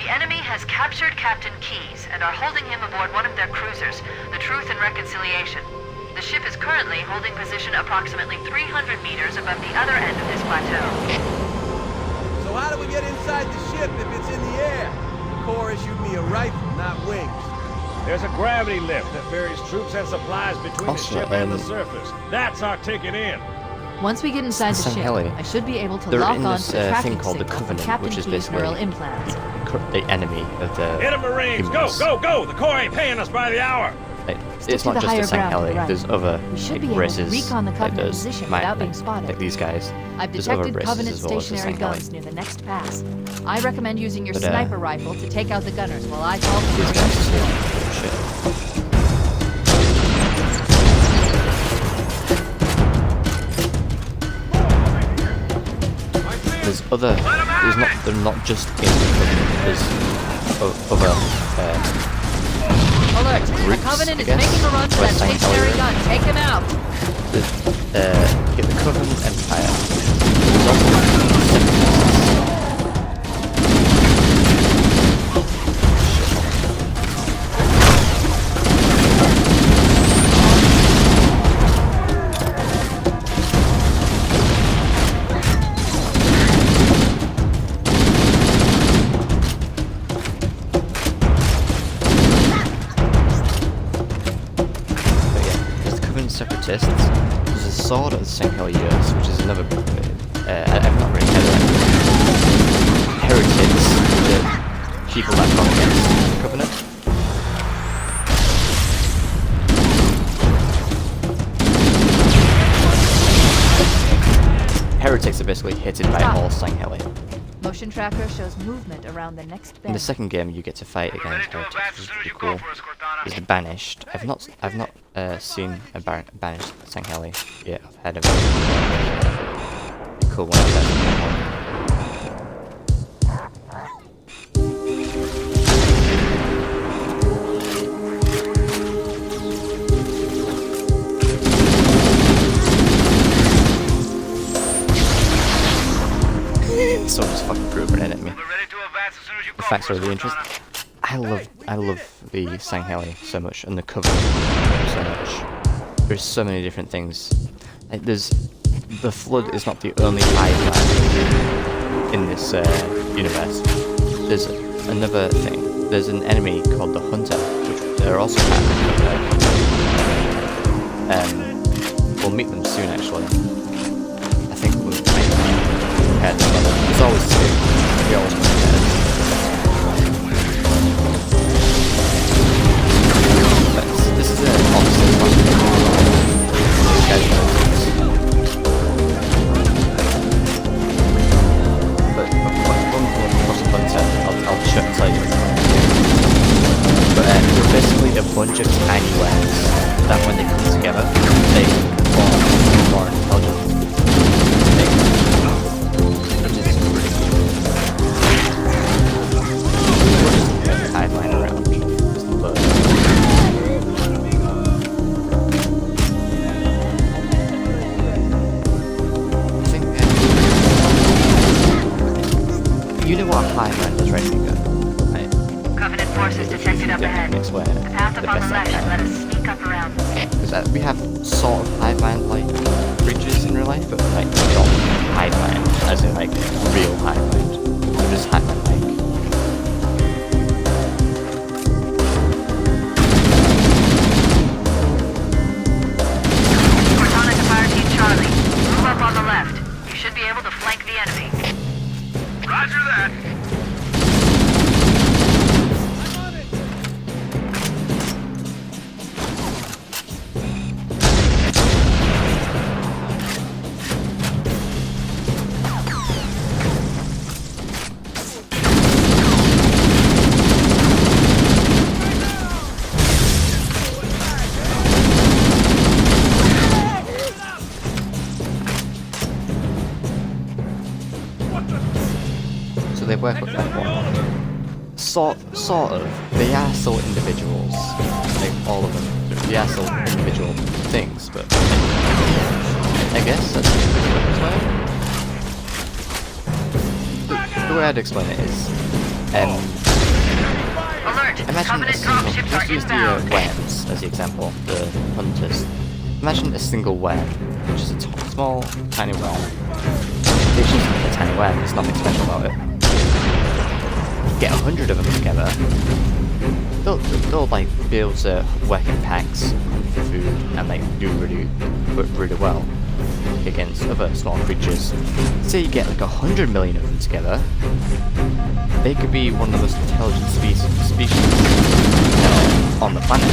enemy has captured Captain Keyes and are holding him aboard one of their cruisers, the Truth and Reconciliation. The ship is currently holding position approximately 300 meters above the other end of this plateau. So how do we get inside the ship if it's in the air? The Corps issued me a rifle, not wings. There's a gravity lift that ferries troops and supplies between Also, the ship and the surface. That's our ticket in. Once we get inside the ship, I should be able to lock on to the tracking thing called the signal from Covenant, Captain which is Keyes' basically neural implants. the enemy of the Hit 'em, Marines! humans. Go, go, go! The Corps ain't paying us by the hour! Like, Stick it's to not the just higher the ground to the Sangheli, right. there's other We should like, be able to races recon the like Covenant those, position without being spotted. like these guys. I've There's other detected races Covenant as well as the stationary Sangheli. guns near the next pass. I recommend using your But, sniper rifle to take out the gunners while I call for These the guys just shit. They're not just in the Covenant, there's other Alert! groups, The Covenant I is guess, making a run for where that stationary Sangheli gun. Take him out! get the Covenant Empire. There's also separatists. Separatists. There's a sword of the Sangheli Years, which is another I've not really heard of that. Heretics, the people that gone against the Covenant. Heretics are basically hated by all Sangheli. Motion tracker shows movement around the next bend. In the second game, you get to fight against heretics, which is pretty cool. There's the Banished. I've not seen a Banished Sangheli yet. I've heard of it. Cool one. Someone's fucking proving it at me. facts are really interesting. I love the Sangheli so much, and the Covenant so much. There's so many different things. Like, the Flood is not the only hive in this universe. There's another thing. There's an enemy called the Hunter, which they're also kind of we'll meet them soon, actually. I think we'll make them compared to them. There's always two. We always compare. But this is obviously one. These guys know this. But one thing across the Hunter, I'll tell you. But they're basically a bunch of tiny worms that when they come together, they form more intelligent things. Which is pretty cool. We're just a timeline around. Just a load. I think you know what a highline is, right, Nico? Covenant forces detected up ahead. The path up on the left should let us sneak up around. Because we have sort of highland-like creatures in real life, but like not highland, as in like real highland. They're just highland-like. Cortana to Fire Team Charlie. Move up on the left. You should be able to flank the enemy. Roger that. They work with that one. Sort of. They are still individuals. Like all of them. They are still individual things, but I guess that's the way I'd explain it is imagine a single, let's use the worms as the example, the hunters. Imagine a single worm, which is a small, tiny worm. It's just a tiny worm, there's nothing special about it. Get 100 of them together, they'll like be able to work in packs for food and like do really well against other small creatures. Say you get like 100 million of them together, they could be one of the most intelligent species on the planet,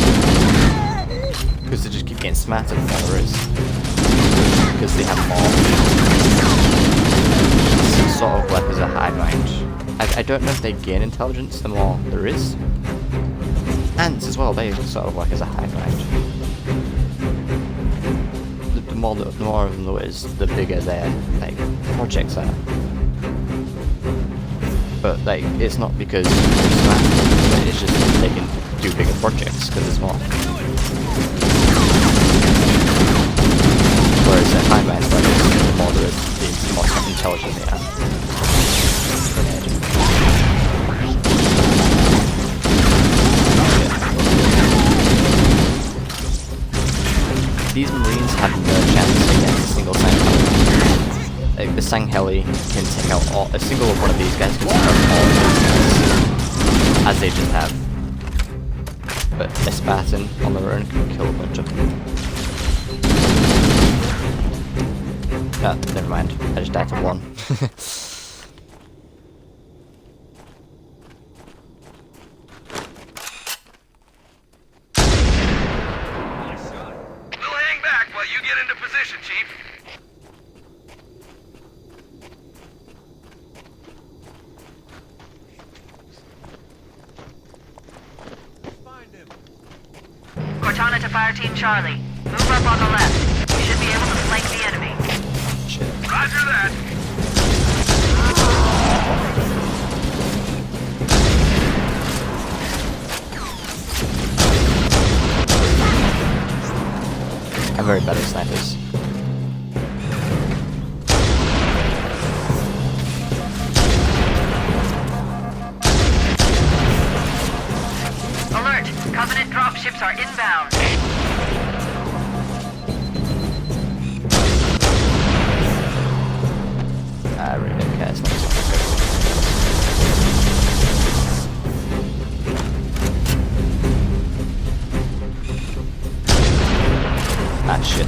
because they just keep getting smarter than all there is, because they have more. Sort of work as a hive mind. I don't know if they gain intelligence the more there is. Ants as well, they sort of work as a hive mind. The more of them there is, the bigger their like projects are. But like, it's not because they're smart, it's just they can do bigger projects because there's more. Whereas a hive mind, the more there is, the more intelligent they are. These Marines have no chance against a single Sangheli. Like, the Sangheli can take out a single one of these guys can take out all of these guys, as they just have. But a Spartan on their own can kill a bunch of them. Ah, never mind. I just died to one. Cortana to Fire Team Charlie. Move up on the left. You should be able to flank the enemy. Shit. Roger that. I'm very bad at snipers. dropships are inbound. I really don't care. It's not so good. Ah, shit.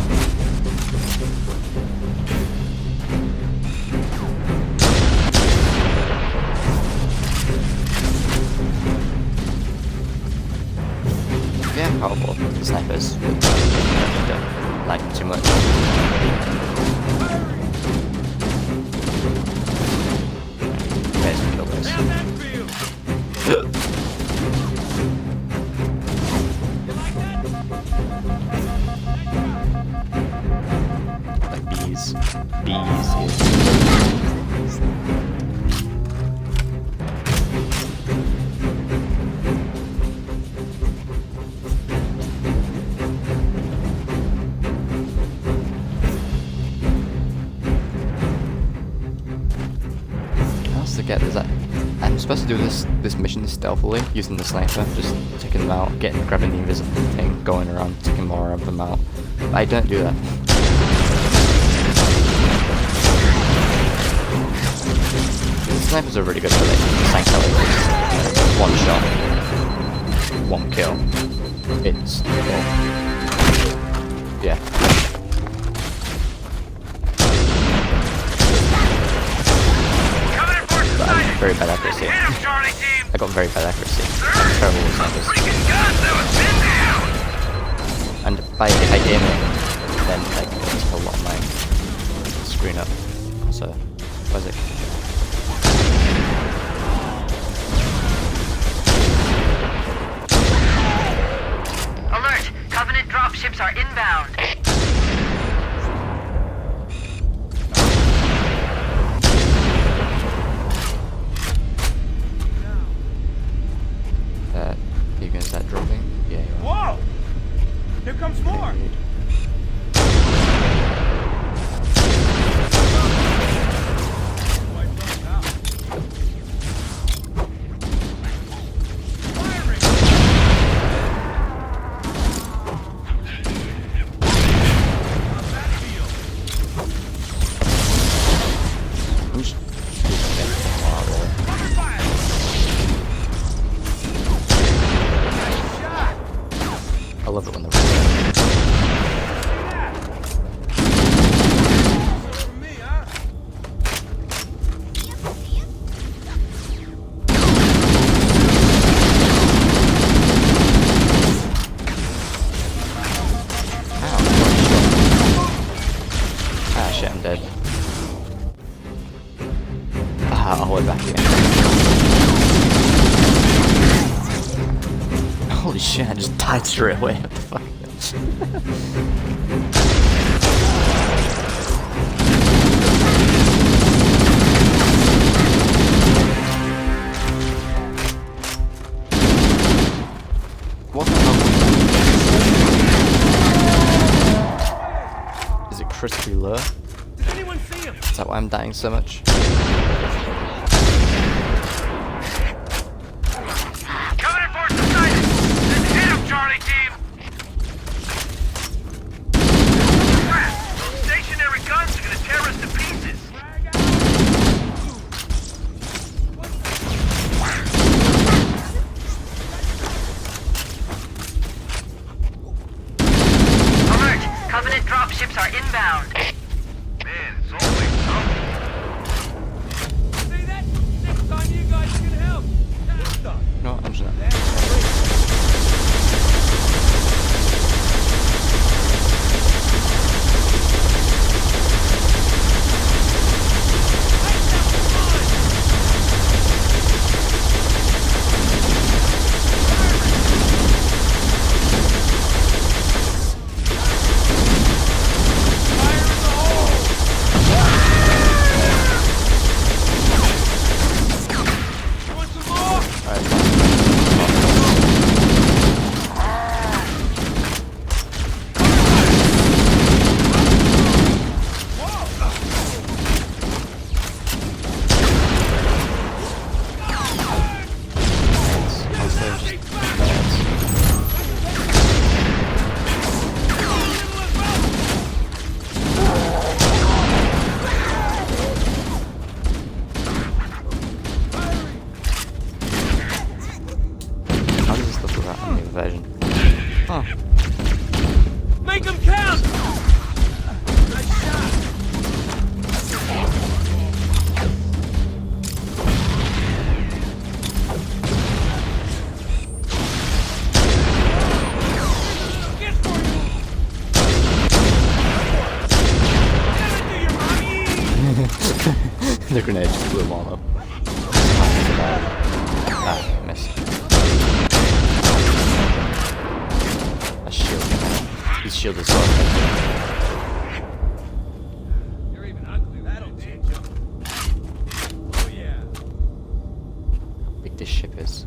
Yeah, powerful snipers, but don't like them too much. Kill this. Like bees. Get is that I'm supposed to do this mission stealthily using the sniper, just taking them out, grabbing the invisible thing, going around, taking more of them out. But I don't do that. The snipers are really good for like tank elements. One shot, one kill. It's yeah. Very bad accuracy. I got very bad accuracy. Terrible with snipers. And if I aim it, then like it's a lot of my screen up. So, where's it? Alert! Covenant dropships are inbound. You gonna start dropping? Yeah, you are. Whoa! Here comes more! I love it when they're ah shit, I'm dead. Ah, I'll hold it back again. Holy shit, I just died straight away. What the fuck? What the hell? Is it critically low? Did anyone see him? Is that why I'm dying so much? Charlie team! Crap! Those stationary guns are gonna tear us to pieces! Alert! Covenant dropships are inbound. Man, it's always something. See that? Next time you guys can help! No, I'm just not. The grenade just blew them all up. Ah, missed. A shield. His shield is so effective. You're even ugly. That'll change you. Oh yeah. How big this ship is.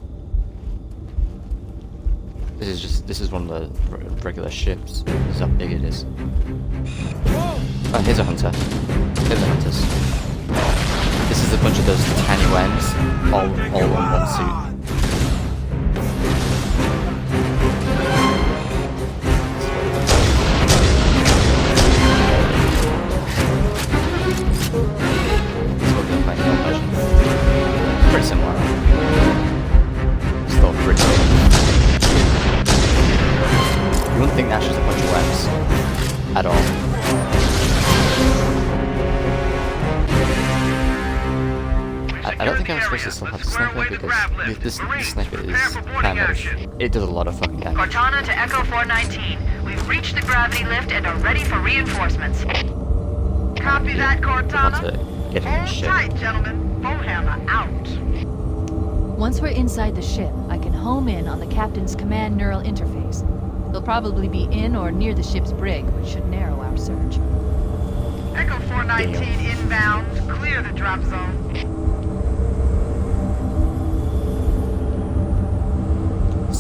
This is one of the regular ships. This is how big it is. Oh, here's a hunter. Here's the hunters. This is a bunch of those tiny worms, all in one suit. Pretty similar. Still pretty similar. You wouldn't think that's just a bunch of worms at all. I don't think I was supposed to still have the sniper because this sniper is kind of... It does a lot of fucking damage. Cortana to Echo 419. We've reached the gravity lift and are ready for reinforcements. Copy that, Cortana. Get Hold tight, gentlemen. Bowhammer out. Once we're inside the ship, I can home in on the captain's command neural interface. They'll probably be in or near the ship's brig, which should narrow our search. Echo 419 inbound. Clear the drop zone.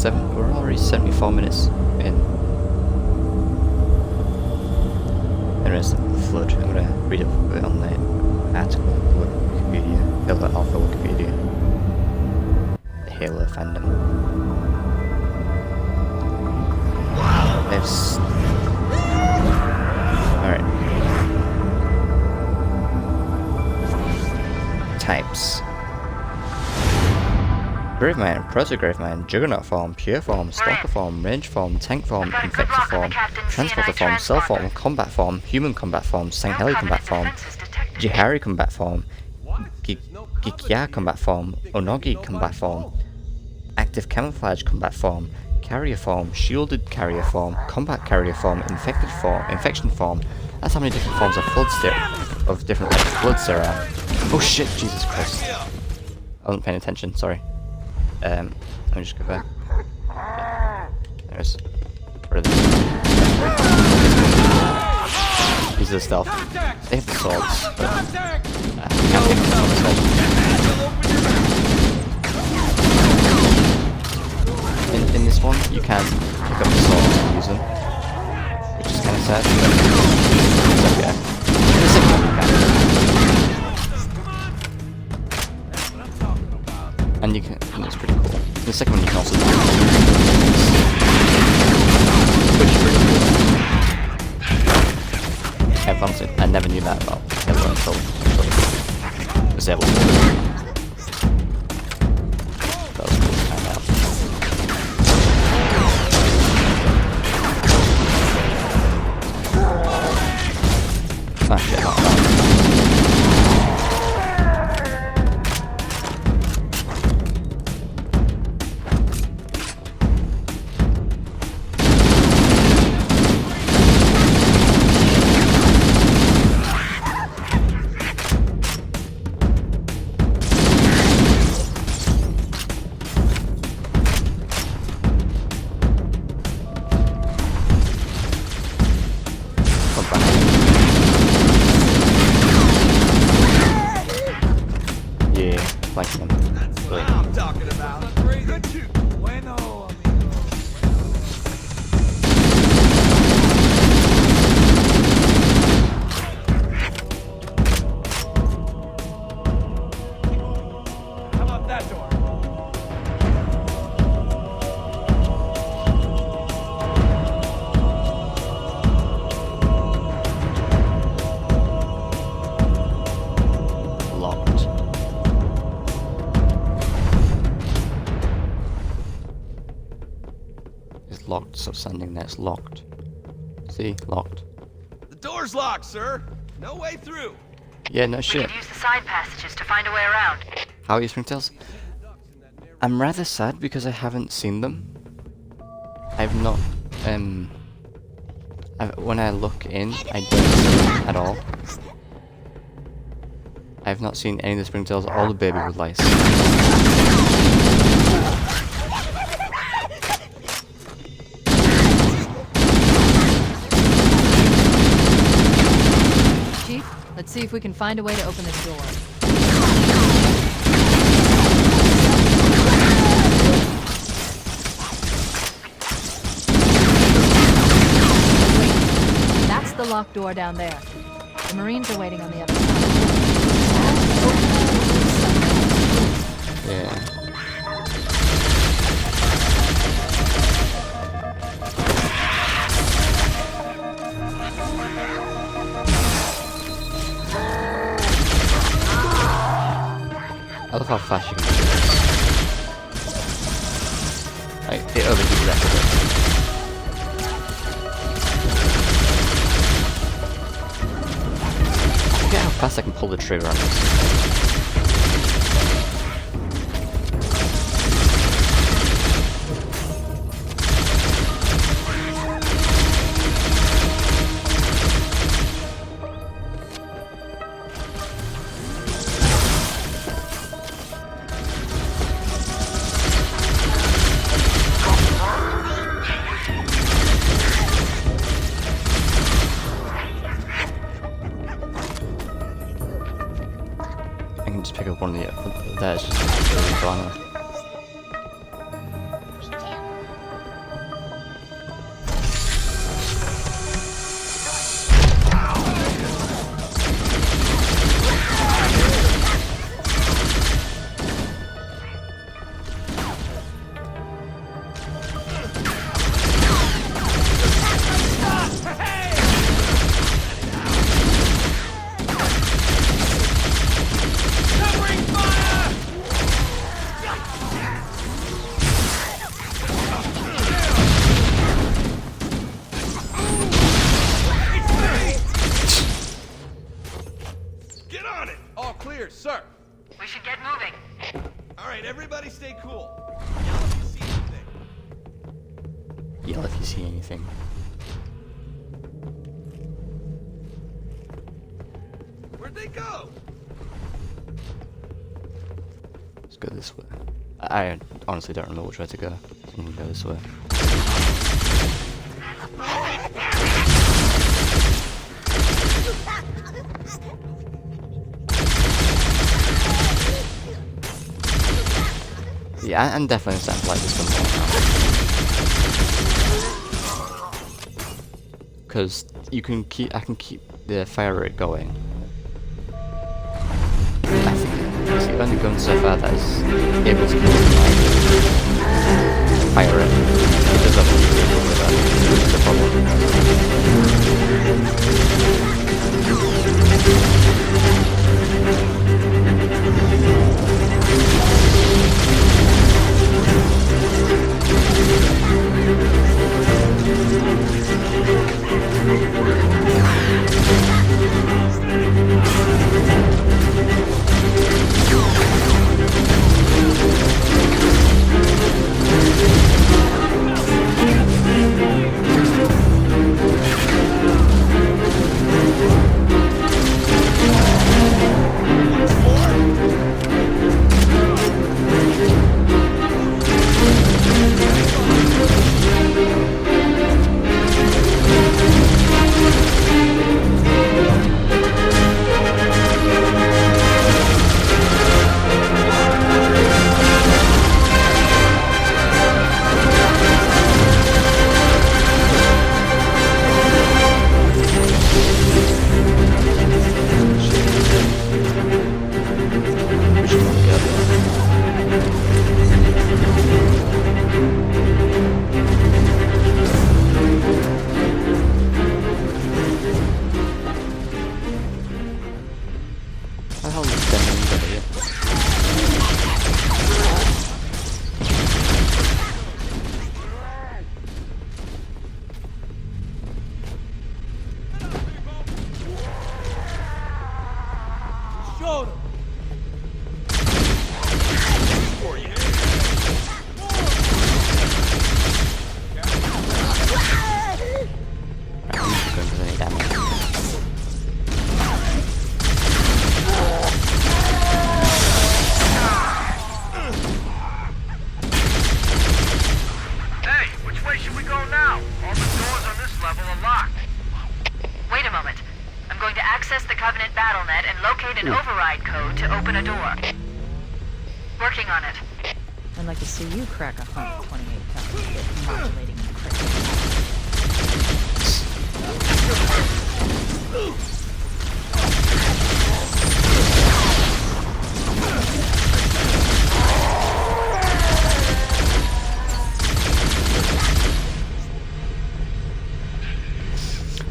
We're already 74 minutes in. Anyways, Flood. I'm gonna read up a bit on the article on Wikipedia, Halo Alpha Wikipedia. The Halo fandom. Alright. Types. Gravemind, Proto-Gravemind, Juggernaut form, Pure form, Stalker form, Range form, Tank form, Infector form, Transporter form, Cell form, Combat form, Human combat form, Sangheli combat form, Jihari combat form, Gikya combat form, Onogi combat form, Active Camouflage combat form, Carrier form, Shielded carrier form, Combat carrier form, Infected form, Infection form. That's how many different forms of floods there are. Oh shit, Jesus Christ. I wasn't paying attention, sorry. Let me just go back. Yeah. There's... Where are they? These are the stealth. They have the swords, but... I can't take them with the swords. In this one, you can pick up the swords and use them. Which is kind of sad, but... It's okay. In the second one, you can. And you can, and it's pretty cool. The second one you can also do, which is pretty cool. I never knew that about Halo until I was able to. That was cool to find out. Ah shit, not that. Flanking them. Brilliant. I'm talking about. Good shoot. Bueno, how about that door? Locked. It's locked. Stop standing there. It's locked. See? Locked. The door's locked, sir. No way through. Yeah, no shit. We could use the side passages to find a way around. How are you, Springtails? I'm rather sad because I haven't seen them. I've not, when I look in, I don't see them at all. I have not seen any of the springtails or the baby with lice. Chief, let's see if we can find a way to open this door. Wait, that's the locked door down there. The Marines are waiting on the other side. Yeah. I love how fast you can do this. Like, it overheats that a bit. Look at how fast I can pull the trigger on this. I can just pick up one of the there's just really banana. Sir! We should get moving. Alright, everybody stay cool. Yell if you see anything. Where'd they go? Let's go this way. I honestly don't remember which way to go. I'm gonna go this way. Yeah, I'm definitely starting to like this one more now. Because you can keep, I can keep the fire rate going. I think, see, when the gun's so far that it's able to keep the fire rate. It does have to be able to that. That's access the Covenant BattleNet and locate an override code to open a door. Working on it. I'd like to see you crack 128 times with modulating the critical.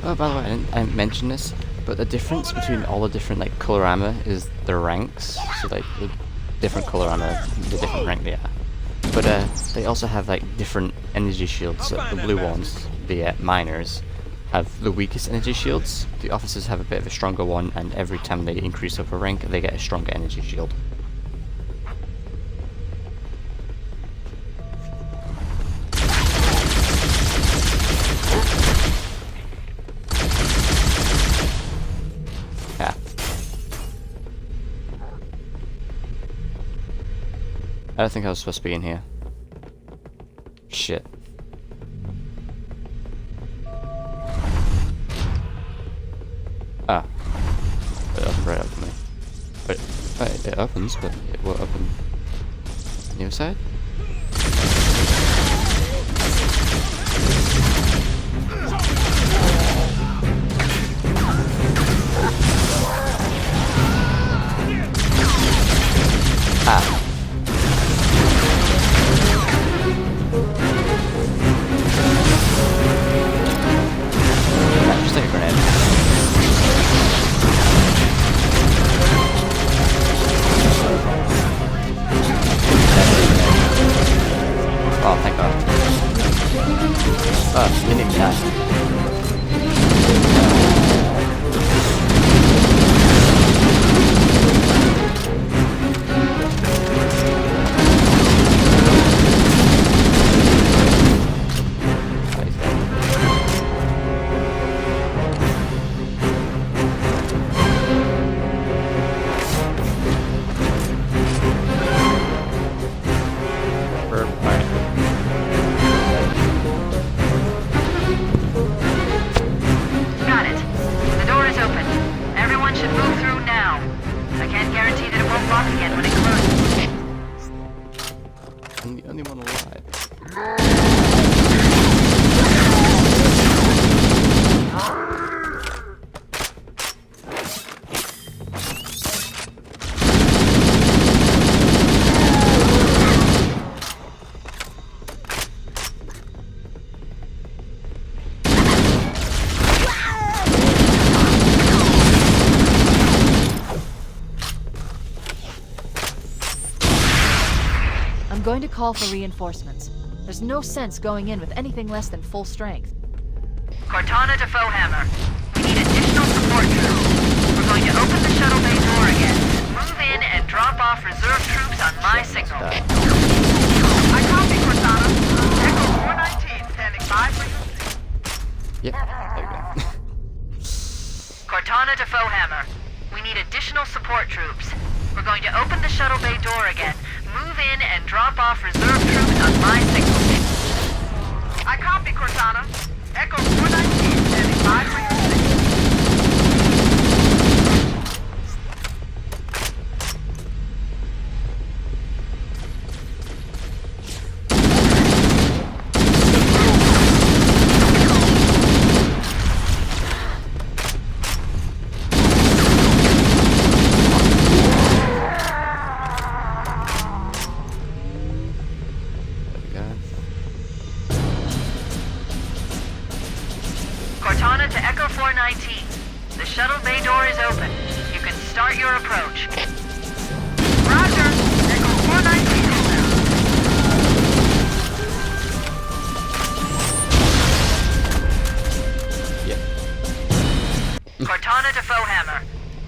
Oh, by the way, I didn't mention this, but the difference between all the different like color armor is the ranks. So like the different color armor, the different rank they are. But they also have like different energy shields. So the blue ones, the miners, have the weakest energy shields. The officers have a bit of a stronger one, and every time they increase up a rank, they get a stronger energy shield. Yeah. I don't think I was supposed to be in here. Shit. Ah. It opened right up for me. But wait, it opens, but it will open on the other side? Ah. Just take a grenade. Oh, thank God. Oh, you didn't die. Got it. The door is open. Everyone should move through now. I can't guarantee that it won't lock again when it closes. I'm the only one alive. I'm going to call for reinforcements. There's no sense going in with anything less than full strength. Cortana to Foehammer. We need additional support troops. We're going to open the shuttle bay door again. Move in and drop off reserve troops on my signal. I copy, Cortana. Echo 419 standing by for you. Yep, there we go. Cortana to Foehammer. We need additional support troops. We're going to open the shuttle bay door again. Move in and drop off reserve troops on my signal. I copy, Cortana. Echo 419 standing by for your signal. Cortana to Echo 419. The shuttle bay door is open. You can start your approach. Roger. Echo 419 is down. Yep. Cortana to Foehammer.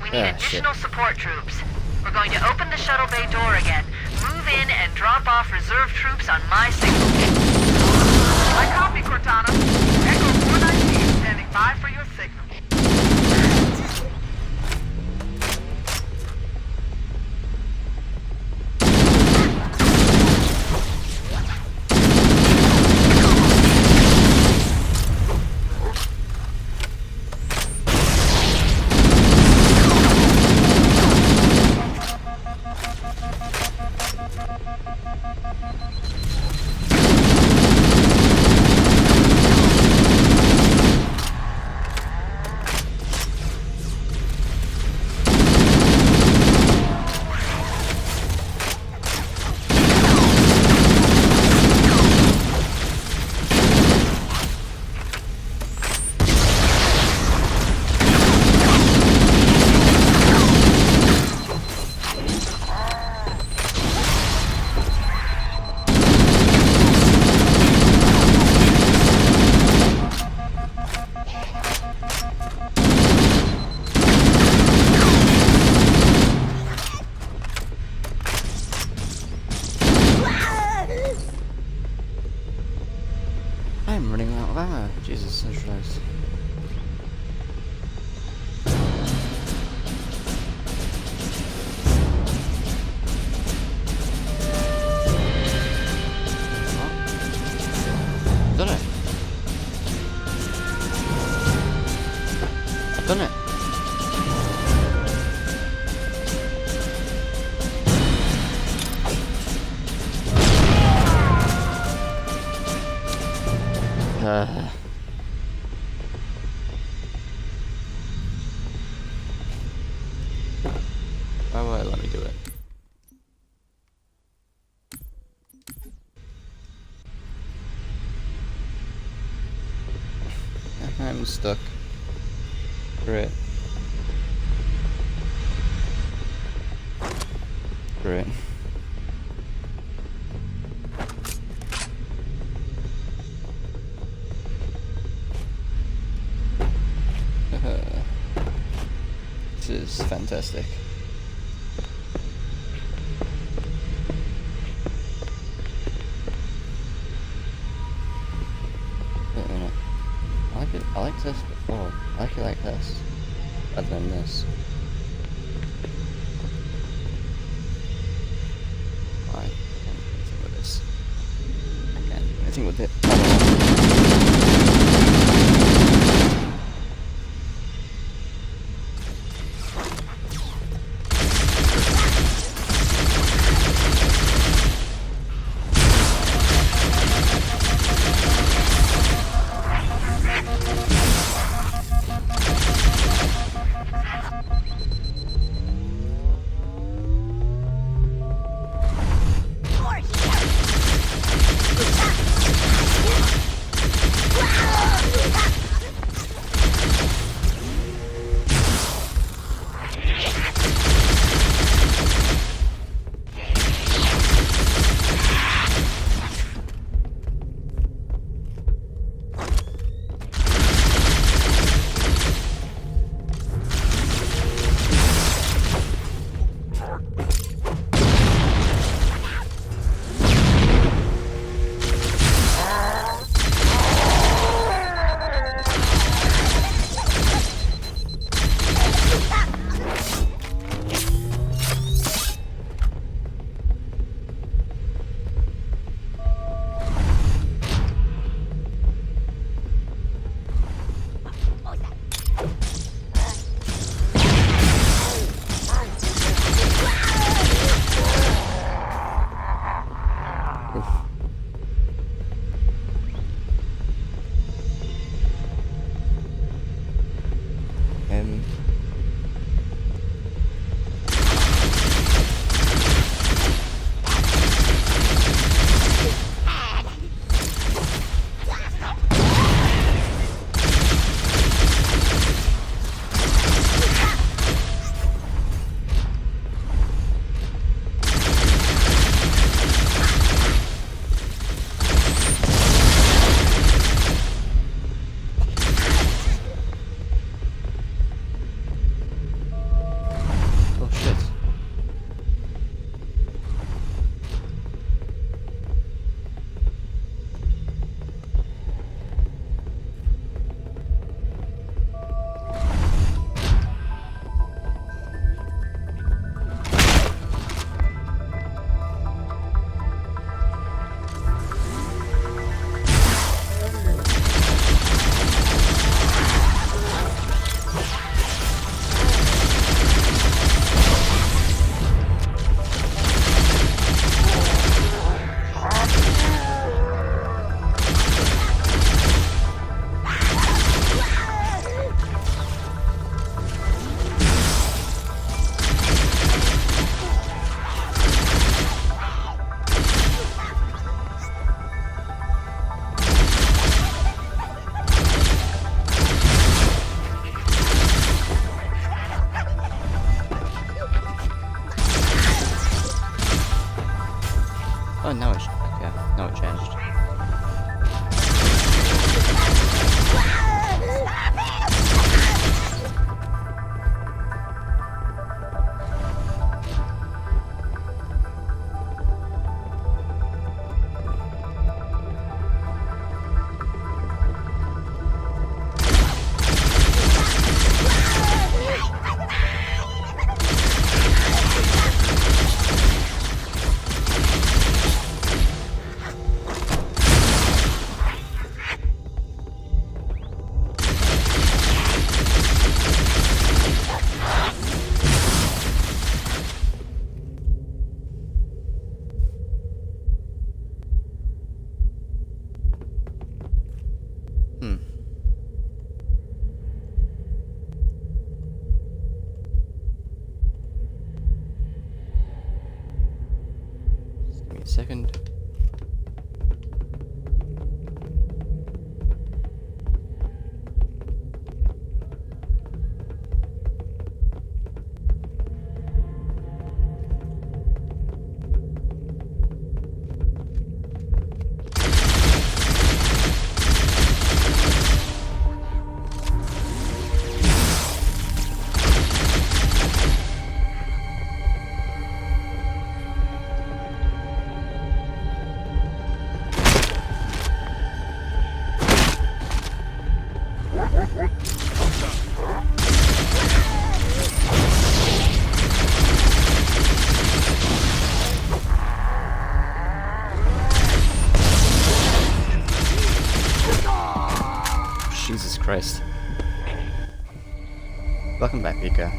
We need additional support troops. We're going to open the shuttle bay door again. Move in and drop off reserve troops on my signal. I copy, Cortana. Echo 419 standing by for your signal. I've done it. Why won't it let me do it? I'm stuck. Great. Great. This is fantastic. Wait a minute. I liked this before. I like it like this, rather than this. I can't do anything with this. I can't do anything with it. second. Jesus Christ. Welcome back, Vika.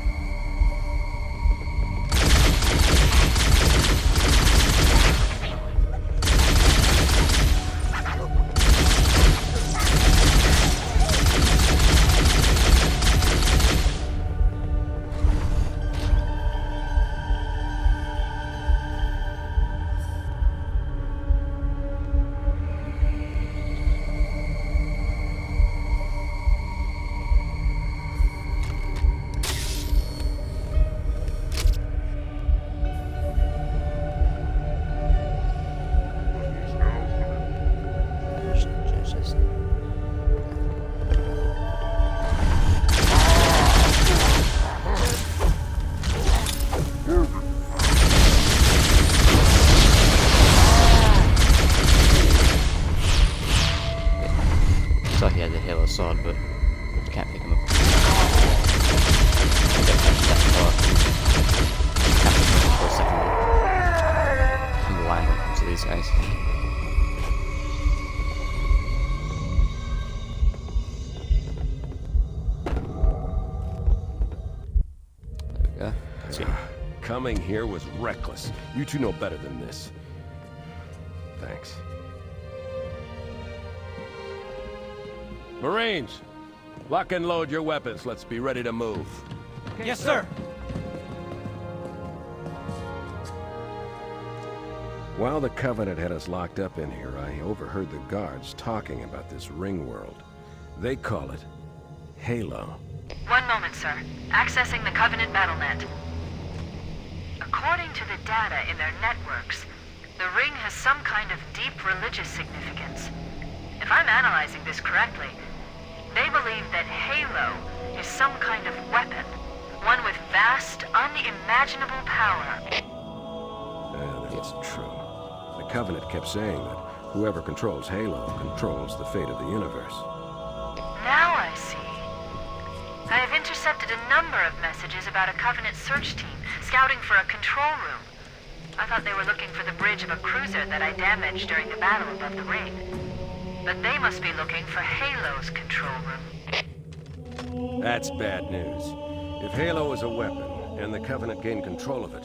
Thought he had the Halo sword, but can't pick him up. I don't catch that far. Can't pick him up for a second. I'm blind when it comes to these guys. There we go. That's it. Coming here was reckless. You two know better than this. Thanks. Marines, lock and load your weapons. Let's be ready to move. Okay, yes, sir. While the Covenant had us locked up in here, I overheard the guards talking about this ring world. They call it Halo. One moment, sir. Accessing the Covenant BattleNet. According to the data in their networks, the ring has some kind of deep religious significance. If I'm analyzing this correctly, they believe that Halo is some kind of weapon, one with vast, unimaginable power. That's true. The Covenant kept saying that whoever controls Halo controls the fate of the universe. Now I see. I have intercepted a number of messages about a Covenant search team scouting for a control room. I thought they were looking for the bridge of a cruiser that I damaged during the battle above the ring. But they must be looking for Halo's control room. That's bad news. If Halo is a weapon, and the Covenant gain control of it,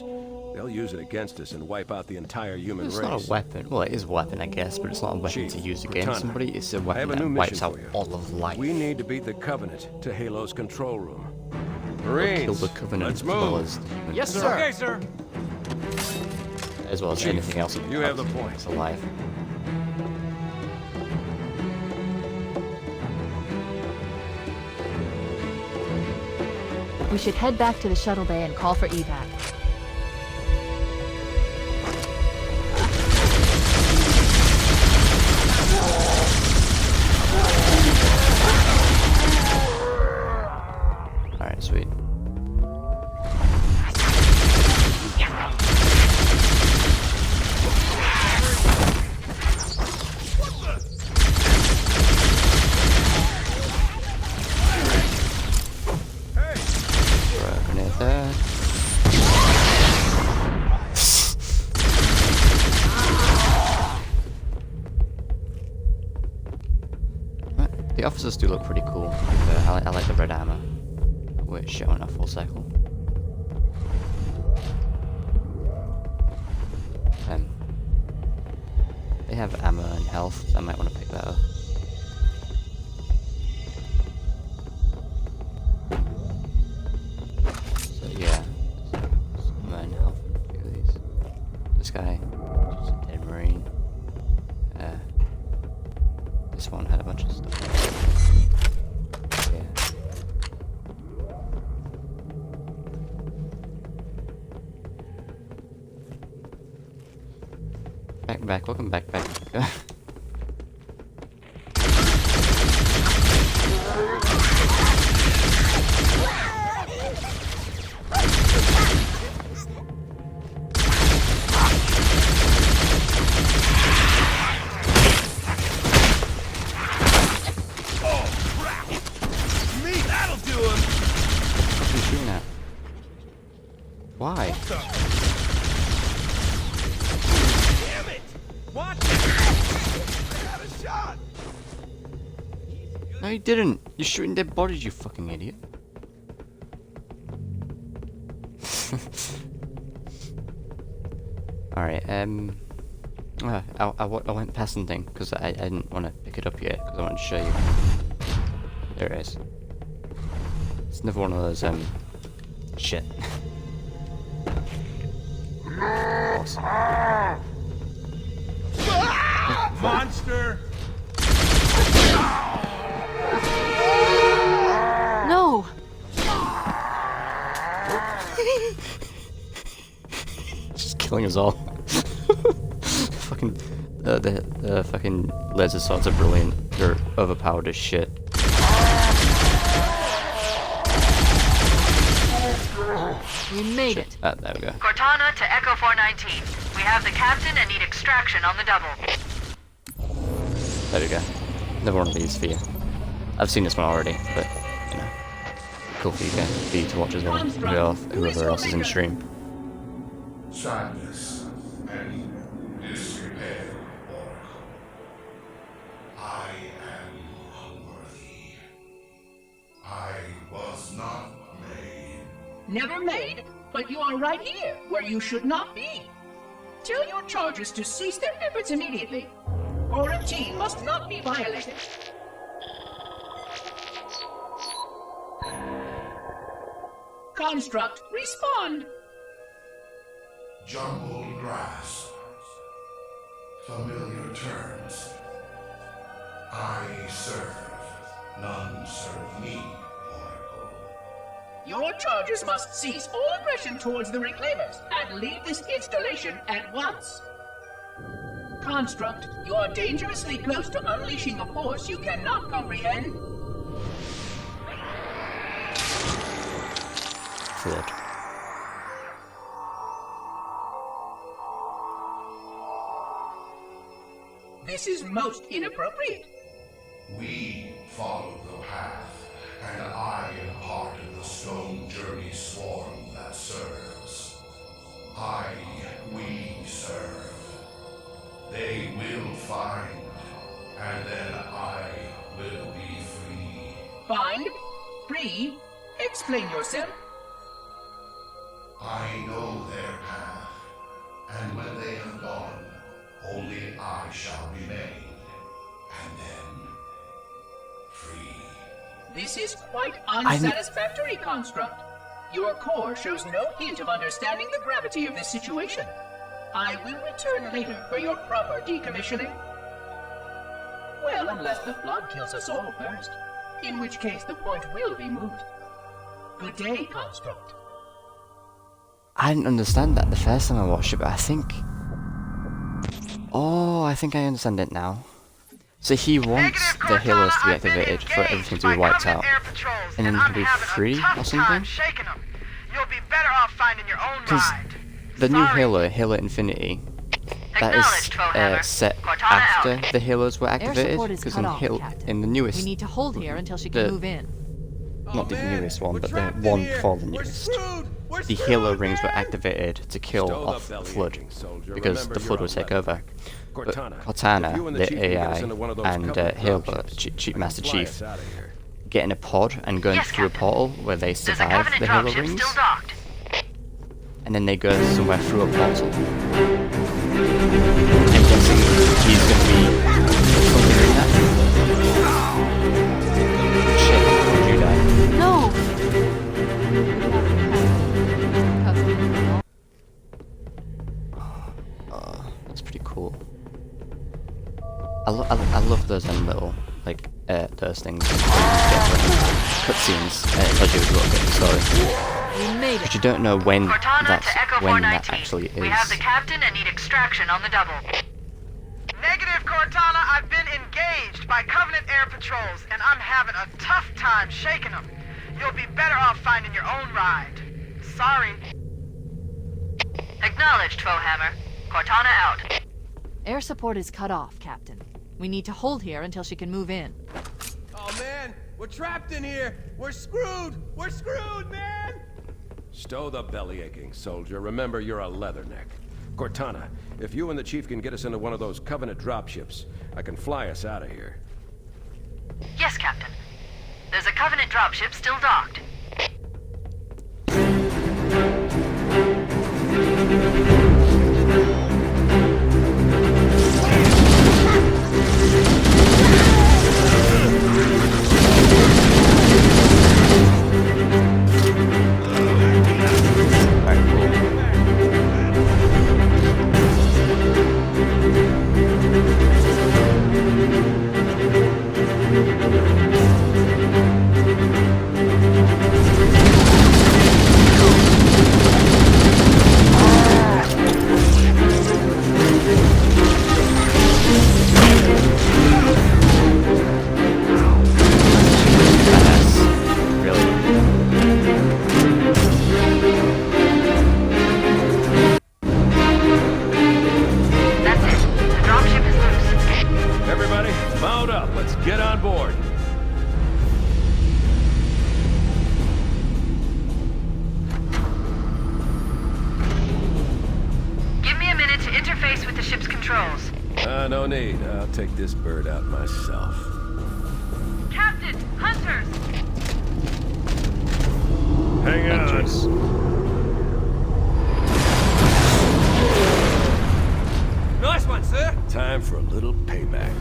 they'll use it against us and wipe out the entire human race. It's not a weapon. Well, it is a weapon, I guess, but it's not a weapon to use against somebody. It's a weapon that wipes out all of life. We need to beat the Covenant to Halo's control room. Marines, kill the Covenant let's as well move. as humans. Yes, sir. Okay, sir. As well as Chief, anything else. you have the point. It's alive. We should head back to the shuttle bay and call for evac. Alright, sweet. The officers do look pretty cool. I like the red armor. We're showing off full cycle. They have ammo and health, so I might want to pick that up. So yeah, ammo and health. Look at these. This guy, just a dead Back. Welcome back. Why? Damn it! Watch it! I got a shot! No, you didn't. You're shooting dead bodies, you fucking idiot. Alright, I went past something because I didn't want to pick it up yet because I wanted to show you. There it is. It's another one of those, shit. Awesome. Monster! No! Just killing us all. Fucking the fucking laser swords are brilliant. They're overpowered as shit. We made it. There we go. Cortana to Echo 419. We have the captain and need extraction on the double. There we go. Another one of these for you. I've seen this one already, but you know, cool for you to watch as well. Whoever else is in the stream. Sadness and disrepair, Oracle. I am unworthy. I was not made. Never made, but you are right here, where you should not be. Tell your charges to cease their efforts immediately. Quarantine must not be violated. Construct, respond. Jumbled grass. Familiar terms. I serve. None serve me, Oracle. Your charges must cease all aggression towards the Reclaimers and leave this installation at once. Construct, you are dangerously close to unleashing a force you cannot comprehend. Fraud. This is most inappropriate. We follow the path, and I am part of the Stone Journey swarm that serves. We serve. They will find, and then I will be free. Find? Free? Explain yourself. I know their path, and when they have gone, only I shall remain, and then free. This is quite unsatisfactory, Construct. Your core shows no hint of understanding the gravity of this situation. I will return later for your proper decommissioning. Well, unless the flood kills us all first, in which case the point will be moot. Good day, Construct. I didn't understand that the first time I watched it, but I think... Oh, I think I understand it now. So he wants the Halos to be activated for everything to be wiped out, and then he'll be free or something? Because the new Halo, Halo Infinity, that is set after the Halos were activated, because in the newest... We need to hold here until she can move in. Not the newest one, but the one before the newest. The Halo rings were activated to kill off the Flood, because the Flood would take over. But Cortana, the AI, and Halo, Master Chief, get in a pod and going through a portal where they survive the Halo rings, and then they go somewhere through a portal. I'm guessing he's going to be doing that. Shit, did you die? No! That's pretty cool. I love those little, like, those things. Cutscenes. It tells you a little bit of the story. But you don't know when that actually is. We have the captain and need extraction on the double. Negative, Cortana. I've been engaged by Covenant air patrols, and I'm having a tough time shaking them. You'll be better off finding your own ride. Sorry. Acknowledged, Foehammer. Cortana out. Air support is cut off, Captain. We need to hold here until she can move in. Oh man, we're trapped in here. We're screwed. We're screwed, man. Stow the belly aching, soldier. Remember, you're a leatherneck. Cortana, if you and the Chief can get us into one of those Covenant dropships, I can fly us out of here. Yes, Captain. There's a Covenant dropship still docked. No need. I'll take this bird out myself. Captain! Hunters! Hang on. Nice one, sir! Time for a little payback.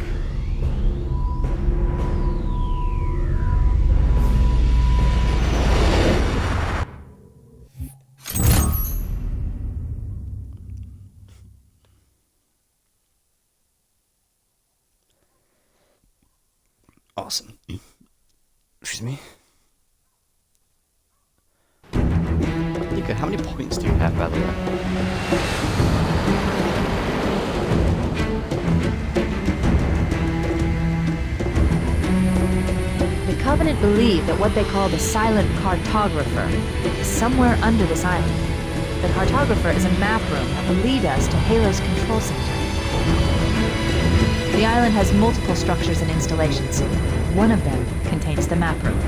Awesome. Excuse me. Nico, how many points do you have, by the way? The Covenant believe that what they call the Silent Cartographer is somewhere under this island. The Cartographer is a map room that will lead us to Halo's control center. The island has multiple structures and installations. One of them contains the map room.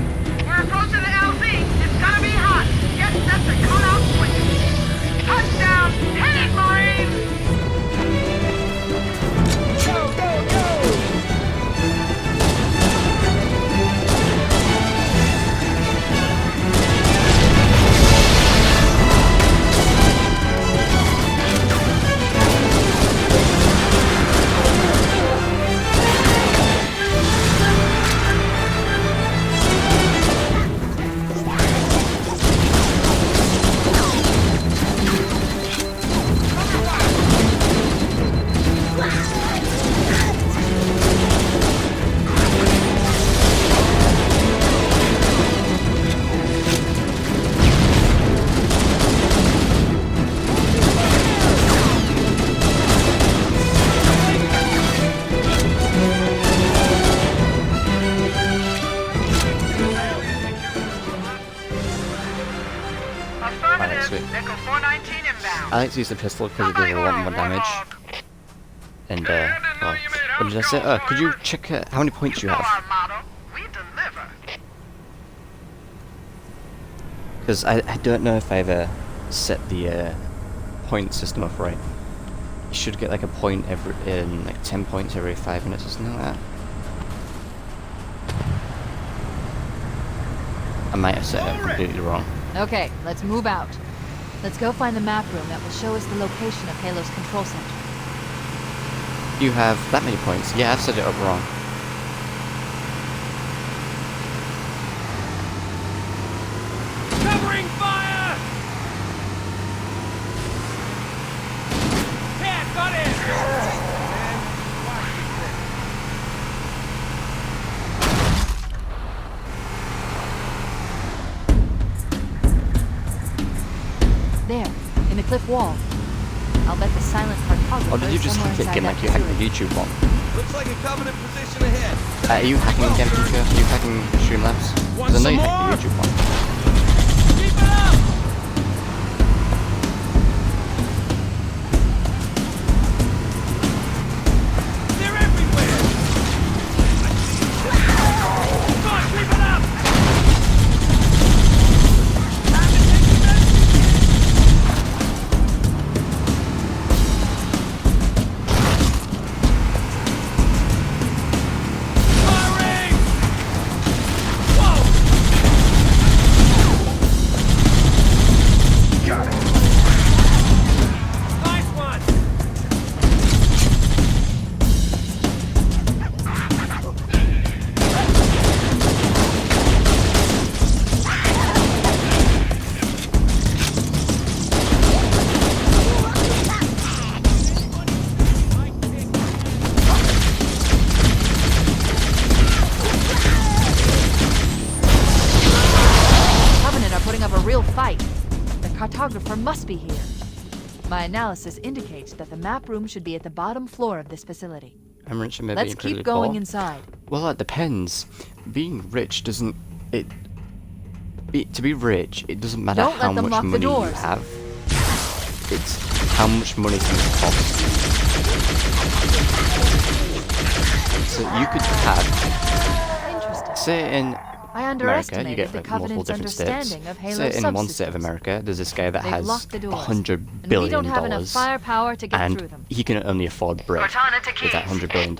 We're approaching the LZ. It's gonna be hot. Get set to come out quick. Touchdown! Hit it, Marines! Go, go, go! I like to use the pistol because it does a lot more damage. And, well, what did I say? Could you check how many points you have? Because I don't know if I ever set the point system up right. You should get like a point every, like 10 points every 5 minutes or something like that. I might have set it up completely wrong. Okay, let's move out. Let's go find the map room that will show us the location of Halo's control center. You have that many points? Yeah, I've set it up wrong. Covering fire! Yeah, got it! There, in the cliff wall. I'll bet the silent cartographer Or did you is just somewhere hack it inside again that like you hacked the facility. YouTube one? Looks like a Covenant position ahead. Are you hacking Gamecube? Are you hacking Streamlabs? Because I know you hacked the YouTube one. Keep it up! They're everywhere! Come on, keep it up! Firing! Whoa! Got it. Nice one! Covenant are putting up a real fight. The cartographer must be here. My analysis indicates that the map room should be at the bottom floor of this facility. I'm rich and maybe Let's incredibly keep going poor. inside. Well, that depends. Being rich doesn't... To be rich, it doesn't matter Don't how let them much lock the money you doors. have. It's how much money things cost. So you could have... Interesting. Say in I America, you underestimated get the like multiple Covenant's different states. understanding of Halo's Say in one state of subsystems. America, there's this guy that They've has locked the doors, $100 and billion, we don't have enough firepower to get and through them. he can only afford bread Cortana to with that keys. $100 billion.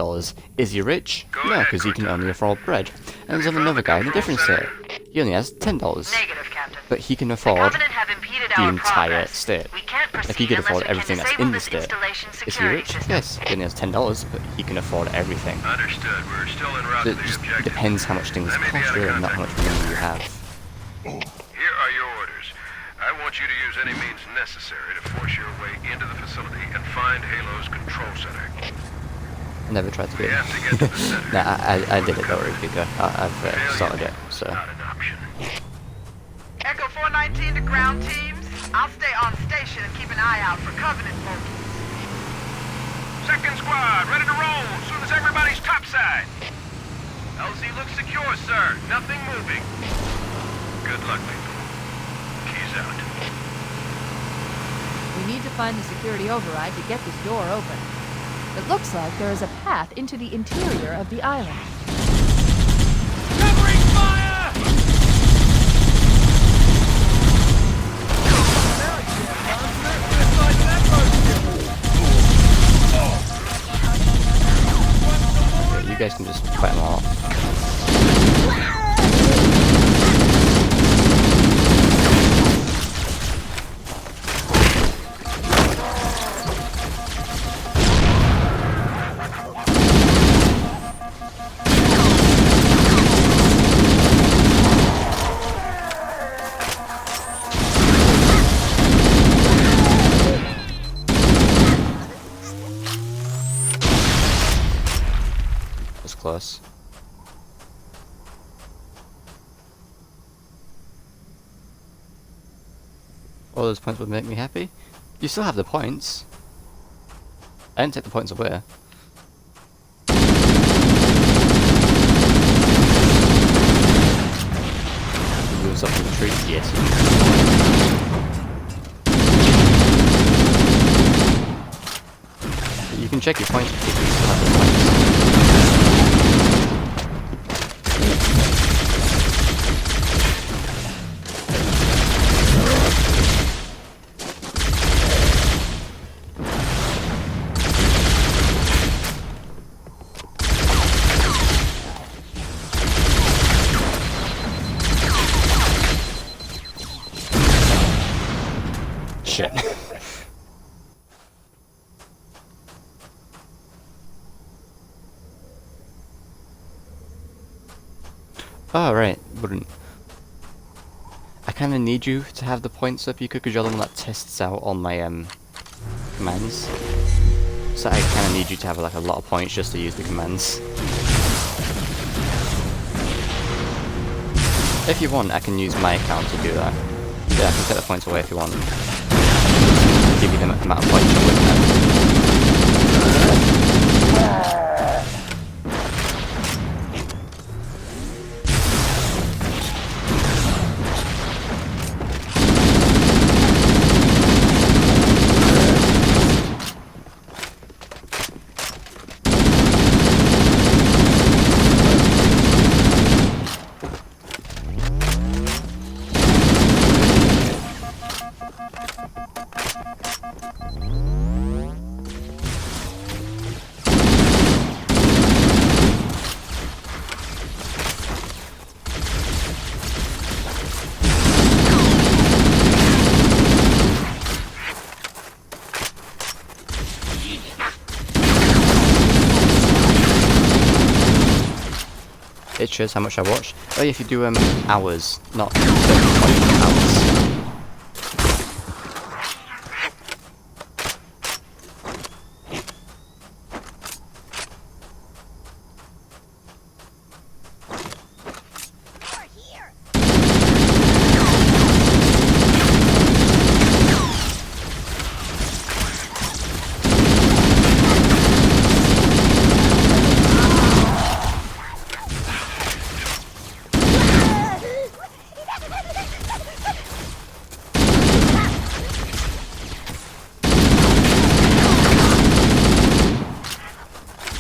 Is he rich? No, because he can only afford bread. And there's another guy in a different state. He only has $10. Negative, Captain. But he can The afford Covenant have impeded the our entire progress. state. We can't proceed If he could unless afford we can everything that's disable in the this state, installation's is he security rich? system. Yes, he only has $10, but he can afford everything. Understood. We're still en route So to it the just objective. depends how much things Let me be cost, out of really, not how much money you have. Here are your orders. I want you to use any means necessary to force your way into the facility and find Halo's control center. I never tried to do We it. have to get to the center. Nah, I did it though, Rubika. I've started it, so... Echo 419 to ground teams. I'll stay on station and keep an eye out for Covenant bogies. Second squad, ready to roll as soon as everybody's topside. LZ looks secure, sir. Nothing moving. Good luck, people. Keys out. We need to find the security override to get this door open. It looks like there is a path into the interior of the island. Covering fire! Yeah, you guys can just fight them off. Was close. All those points would make me happy. You still have the points. I didn't take the points away. Moves up in the tree. Yes. You can check your points if you still have the points. Shit. Oh, right, wouldn't. I kinda need you to have the points up, you could, because you're the one that tests out all my, commands. So I kinda need you to have, like, a lot of points just to use the commands. If you want, I can use my account to do that. Yeah, I can take the points away if you want. give you the amount of points you're with them. It shows how much I watched. Oh yeah, if you do hours, not hours.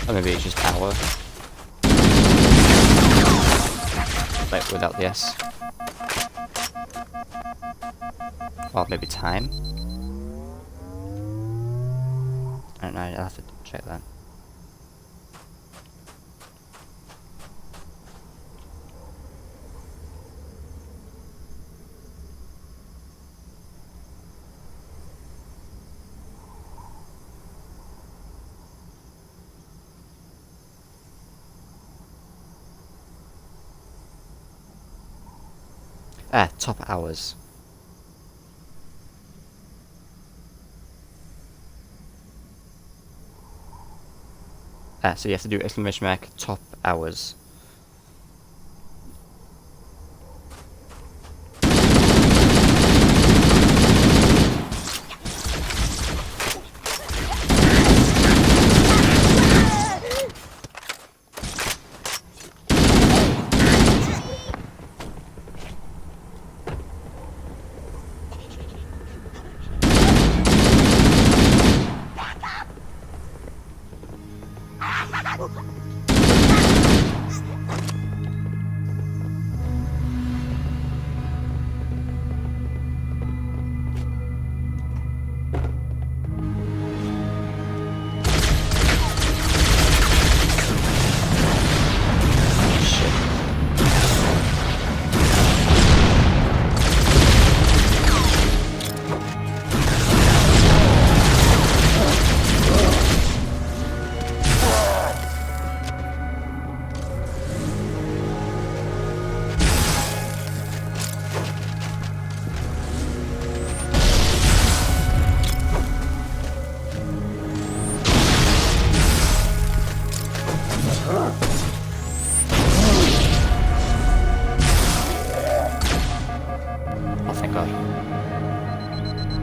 Or maybe it's just hour. Like without the S. Or maybe time. I don't know, I'll have to check that. Top hours. So you have to do exclamation mark top hours.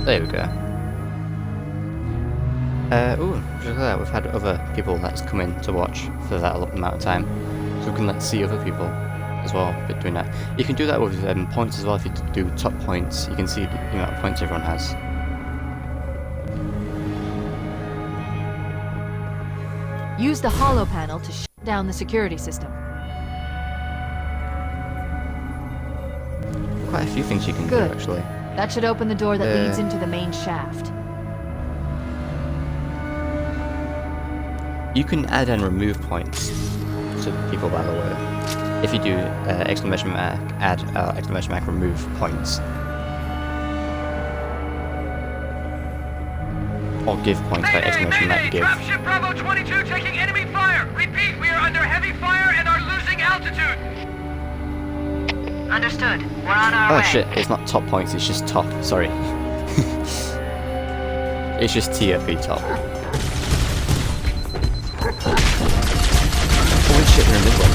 There we go. Ooh, just like that, we've had other people that's come in to watch for that amount of time. So we can like see other people as well doing that. You can do that with points as well. If you do top points, you can see the amount of points everyone has. Use the holo panel to shut down the security system. Quite a few things you can Good. do actually. That should open the door that leads into the main shaft. You can add and remove points to people, by the way. If you do exclamation mark add, exclamation mark remove points. Or give points by exclamation mark give. Dropship Bravo 22 taking enemy fire! Repeat, we are under heavy fire and are losing altitude! Understood. We're on our way. Oh shit, it's not top points, it's just top. Sorry. It's just TFE top. Holy shit, they're invisible.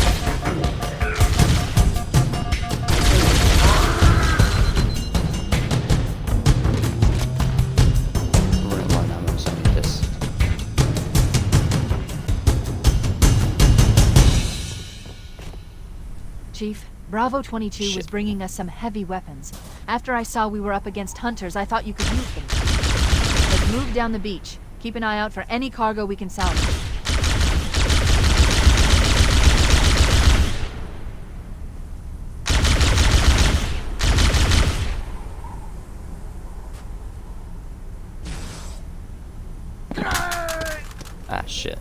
Bravo 22 was bringing us some heavy weapons. After I saw we were up against hunters, I thought you could use them. Let's move down the beach. Keep an eye out for any cargo we can salvage. Ah, shit.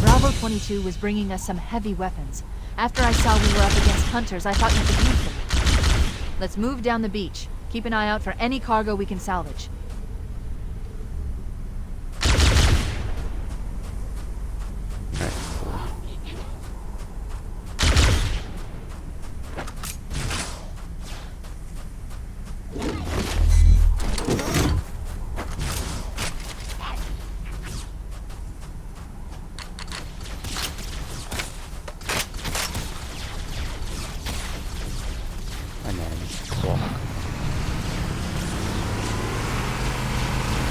Bravo 22 was bringing us some heavy weapons. After I saw we were up against hunters, I thought you could use them. Let's move down the beach. Keep an eye out for any cargo we can salvage. And then walk.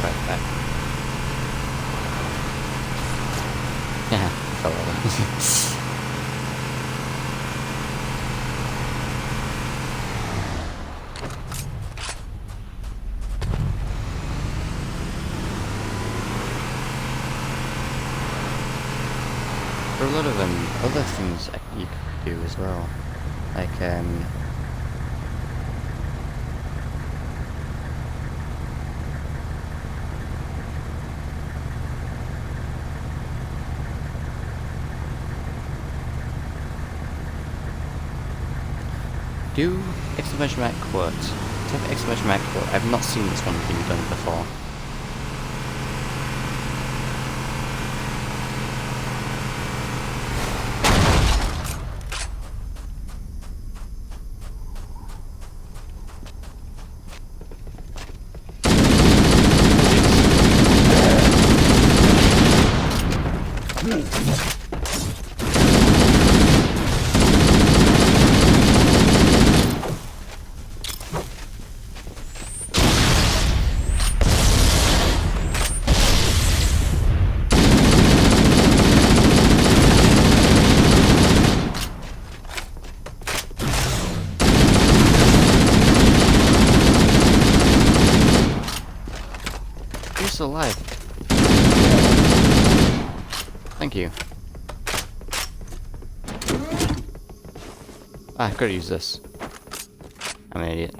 Right back. Yeah, fell over. There are a lot of other things you could do as well, like do exclamation mark quote. Type exclamation mark quote. I've not seen this one being done before. You're still alive. Thank you. Ah, I could use this. I'm an idiot.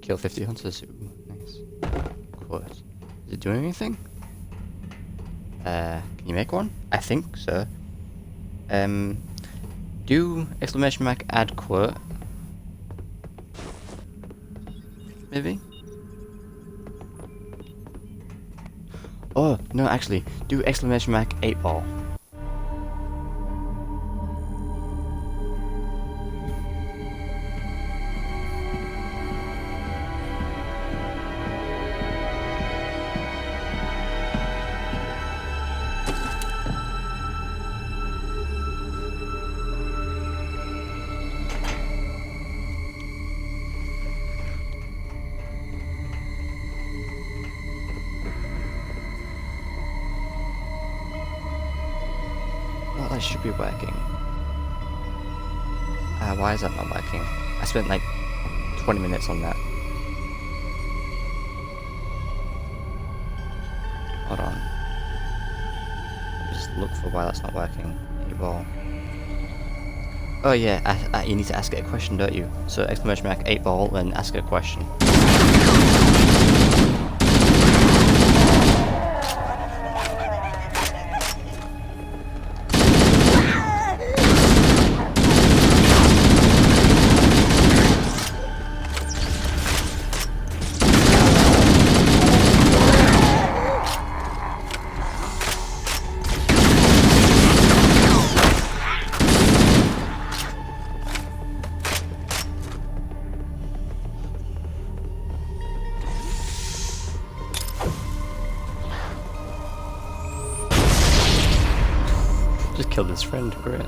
Kill 50 hunters. Ooh, nice. Quote. Is it doing anything? Can you make one? I think so. Do exclamation mark add quote. Maybe? Oh, no, actually, do exclamation mark 8-ball. Well, that should be working. Why is that not working? I spent like 20 minutes on that. Hold on. Just look for why that's not working. 8-ball. Oh yeah, you need to ask it a question, don't you? So exclamation mark 8-ball and ask it a question. Just killed his friend, great.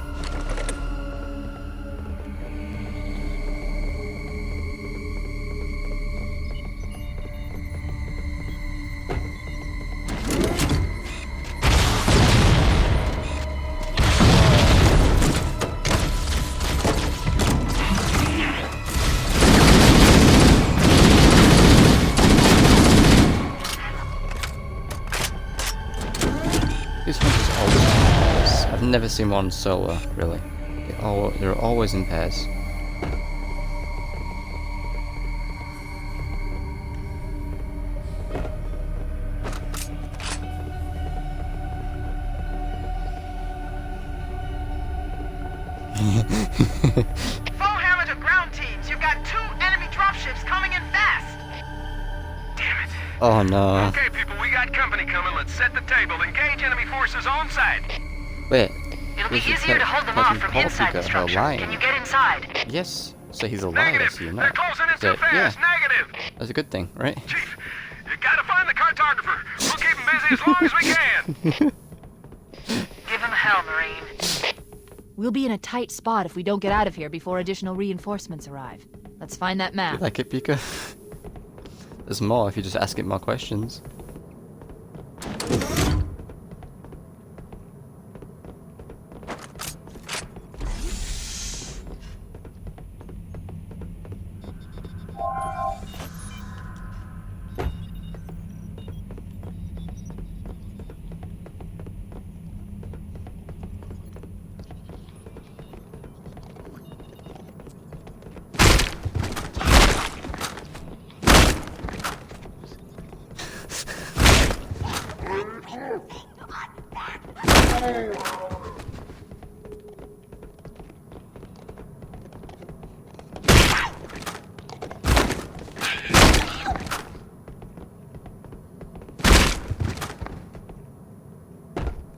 These hunters always in pairs. I've never seen one solo, really. They're always in pairs. Foehammer to ground teams. You've got 2 enemy dropships coming in fast. Damn it. Oh no. Okay, people, we got company coming. Let's set the table. Engage enemy forces on site. Wait. It'll be easier to hold them off from inside the structure. Can you get inside? Yes. So he's alive, I see you know. They're closing in too fast. Yeah. Negative. That's a good thing, right? Chief, you gotta find the cartographer. We'll keep him busy as long as we can. Give him hell, Marine. We'll be in a tight spot if we don't get out of here before additional reinforcements arrive. Let's find that map. You like it, Pika? There's more if you just ask it more questions.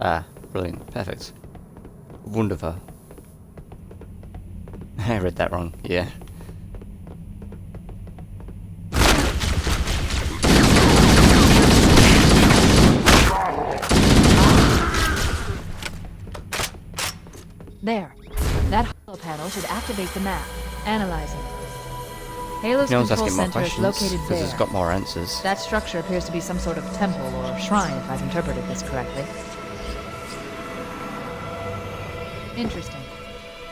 Ah, brilliant. Perfect. Wonderful. I read that wrong, yeah. There. That holo panel should activate the map. Analyzing. Halo's No one's control asking more center is questions located because there. it's got more answers. That structure appears to be some sort of temple or shrine, if I've interpreted this correctly. Interesting.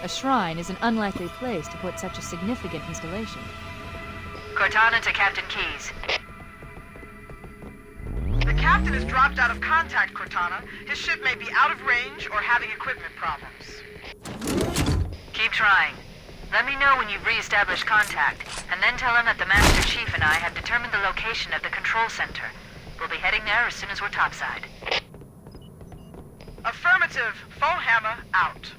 A shrine is an unlikely place to put such a significant installation. Cortana to Captain Keyes. The captain has dropped out of contact, Cortana. His ship may be out of range or having equipment problems. Keep trying. Let me know when you've re-established contact, and then tell him that the Master Chief and I have determined the location of the control center. We'll be heading there as soon as we're topside. Affirmative. Foehammer out.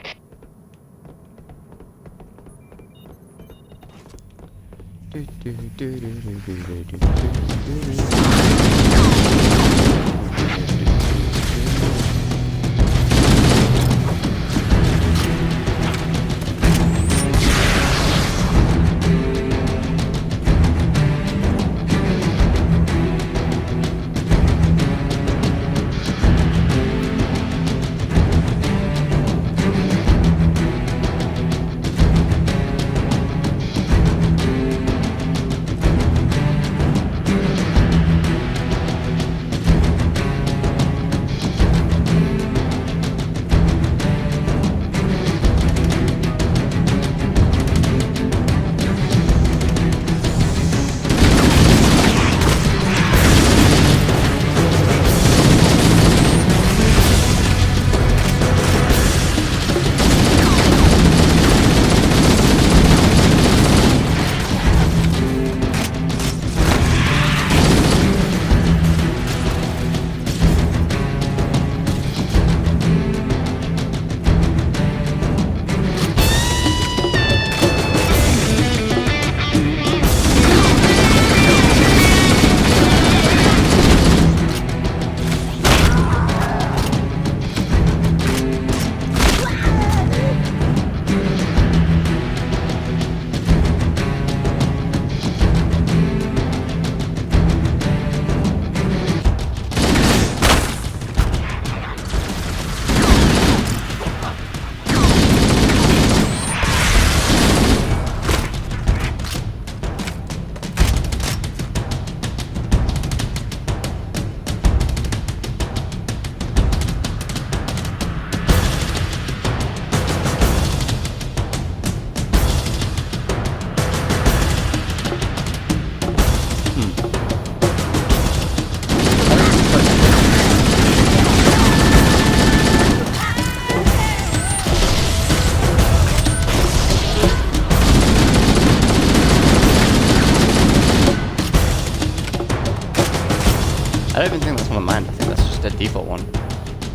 don't even think that's one of mine. I think that's just a default one.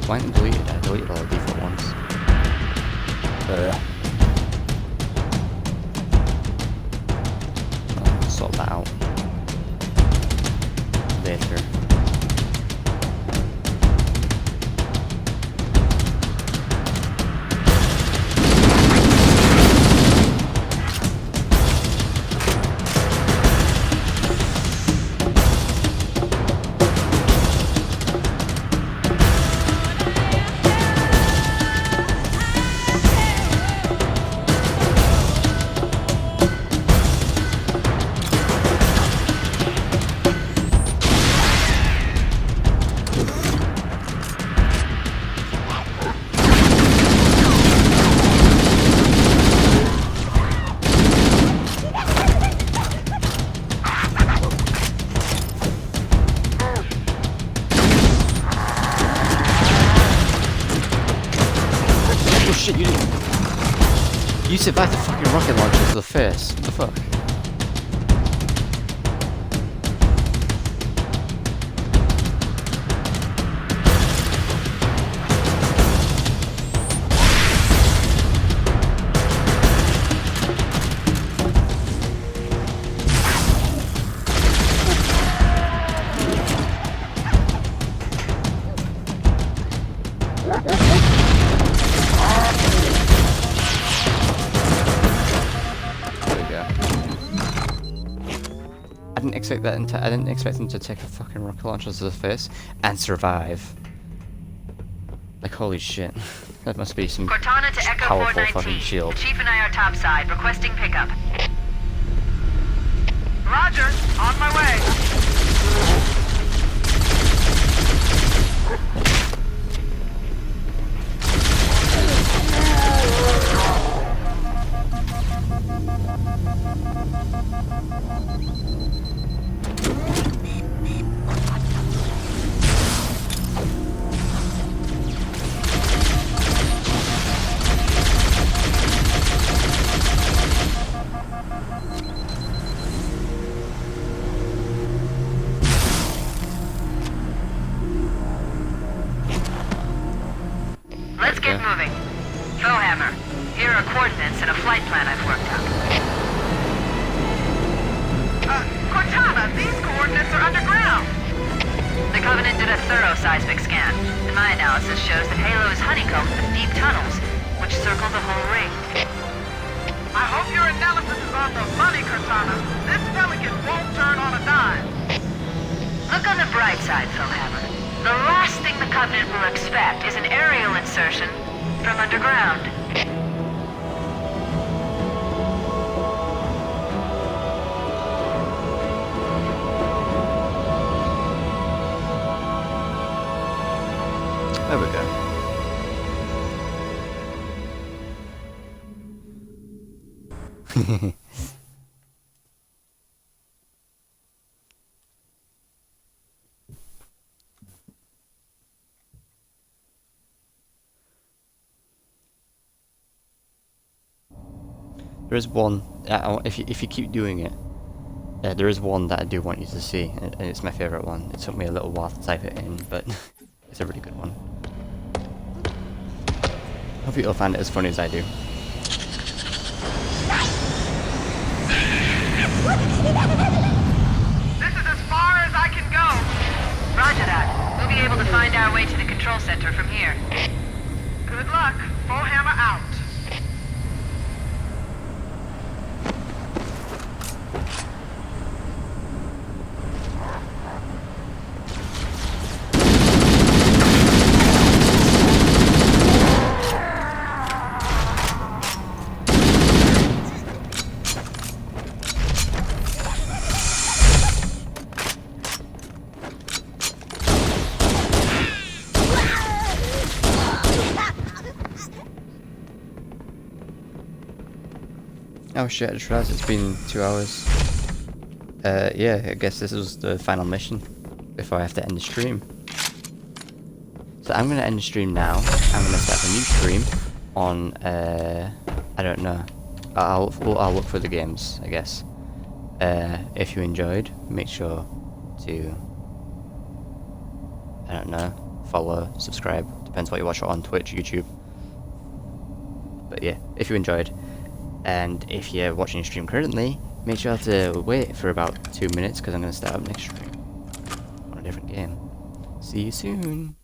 Why didn't I delete it? I deleted all the default ones. I'll sort that out later. Shit, you survived the fucking rocket launcher to the face. What the fuck? I didn't expect him to take a fucking rocket launcher to the face and survive. Like, holy shit. That must be some Cortana to Echo powerful 419. fucking shield. The Chief and I are topside, requesting pickup. Roger, on my way. Let's get moving. Foehammer, here are coordinates and a flight plan I've worked out. Cortana, these coordinates are underground. The Covenant did a thorough seismic scan, and my analysis shows that Halo is honeycombed with deep tunnels, which circle the whole ring. I hope your analysis is on the money, Cortana. This Pelican won't turn on a dime. Look on the bright side, Foehammer. The last thing the Covenant will expect is an aerial insertion from underground. There we go. There is one, if you keep doing it, there is one that I do want you to see, and it's my favourite one. It took me a little while to type it in, but it's a really good one. Hope you'll find it as funny as I do. This is as far as I can go. Roger that. We'll be able to find our way to the control center from here. Good luck. Foehammer out. Oh shit, I just realised it's been 2 hours. Yeah, I guess this was the final mission before I have to end the stream. So I'm going to end the stream now. I'm going to set up a new stream on, I don't know. I'll look for the games, I guess. If you enjoyed, make sure to I don't know, follow, subscribe, depends what you watch on Twitch, YouTube. But yeah, if you enjoyed, and if you're watching your stream currently, make sure to wait for about 2 minutes because I'm going to start up next stream on a different game. See you soon!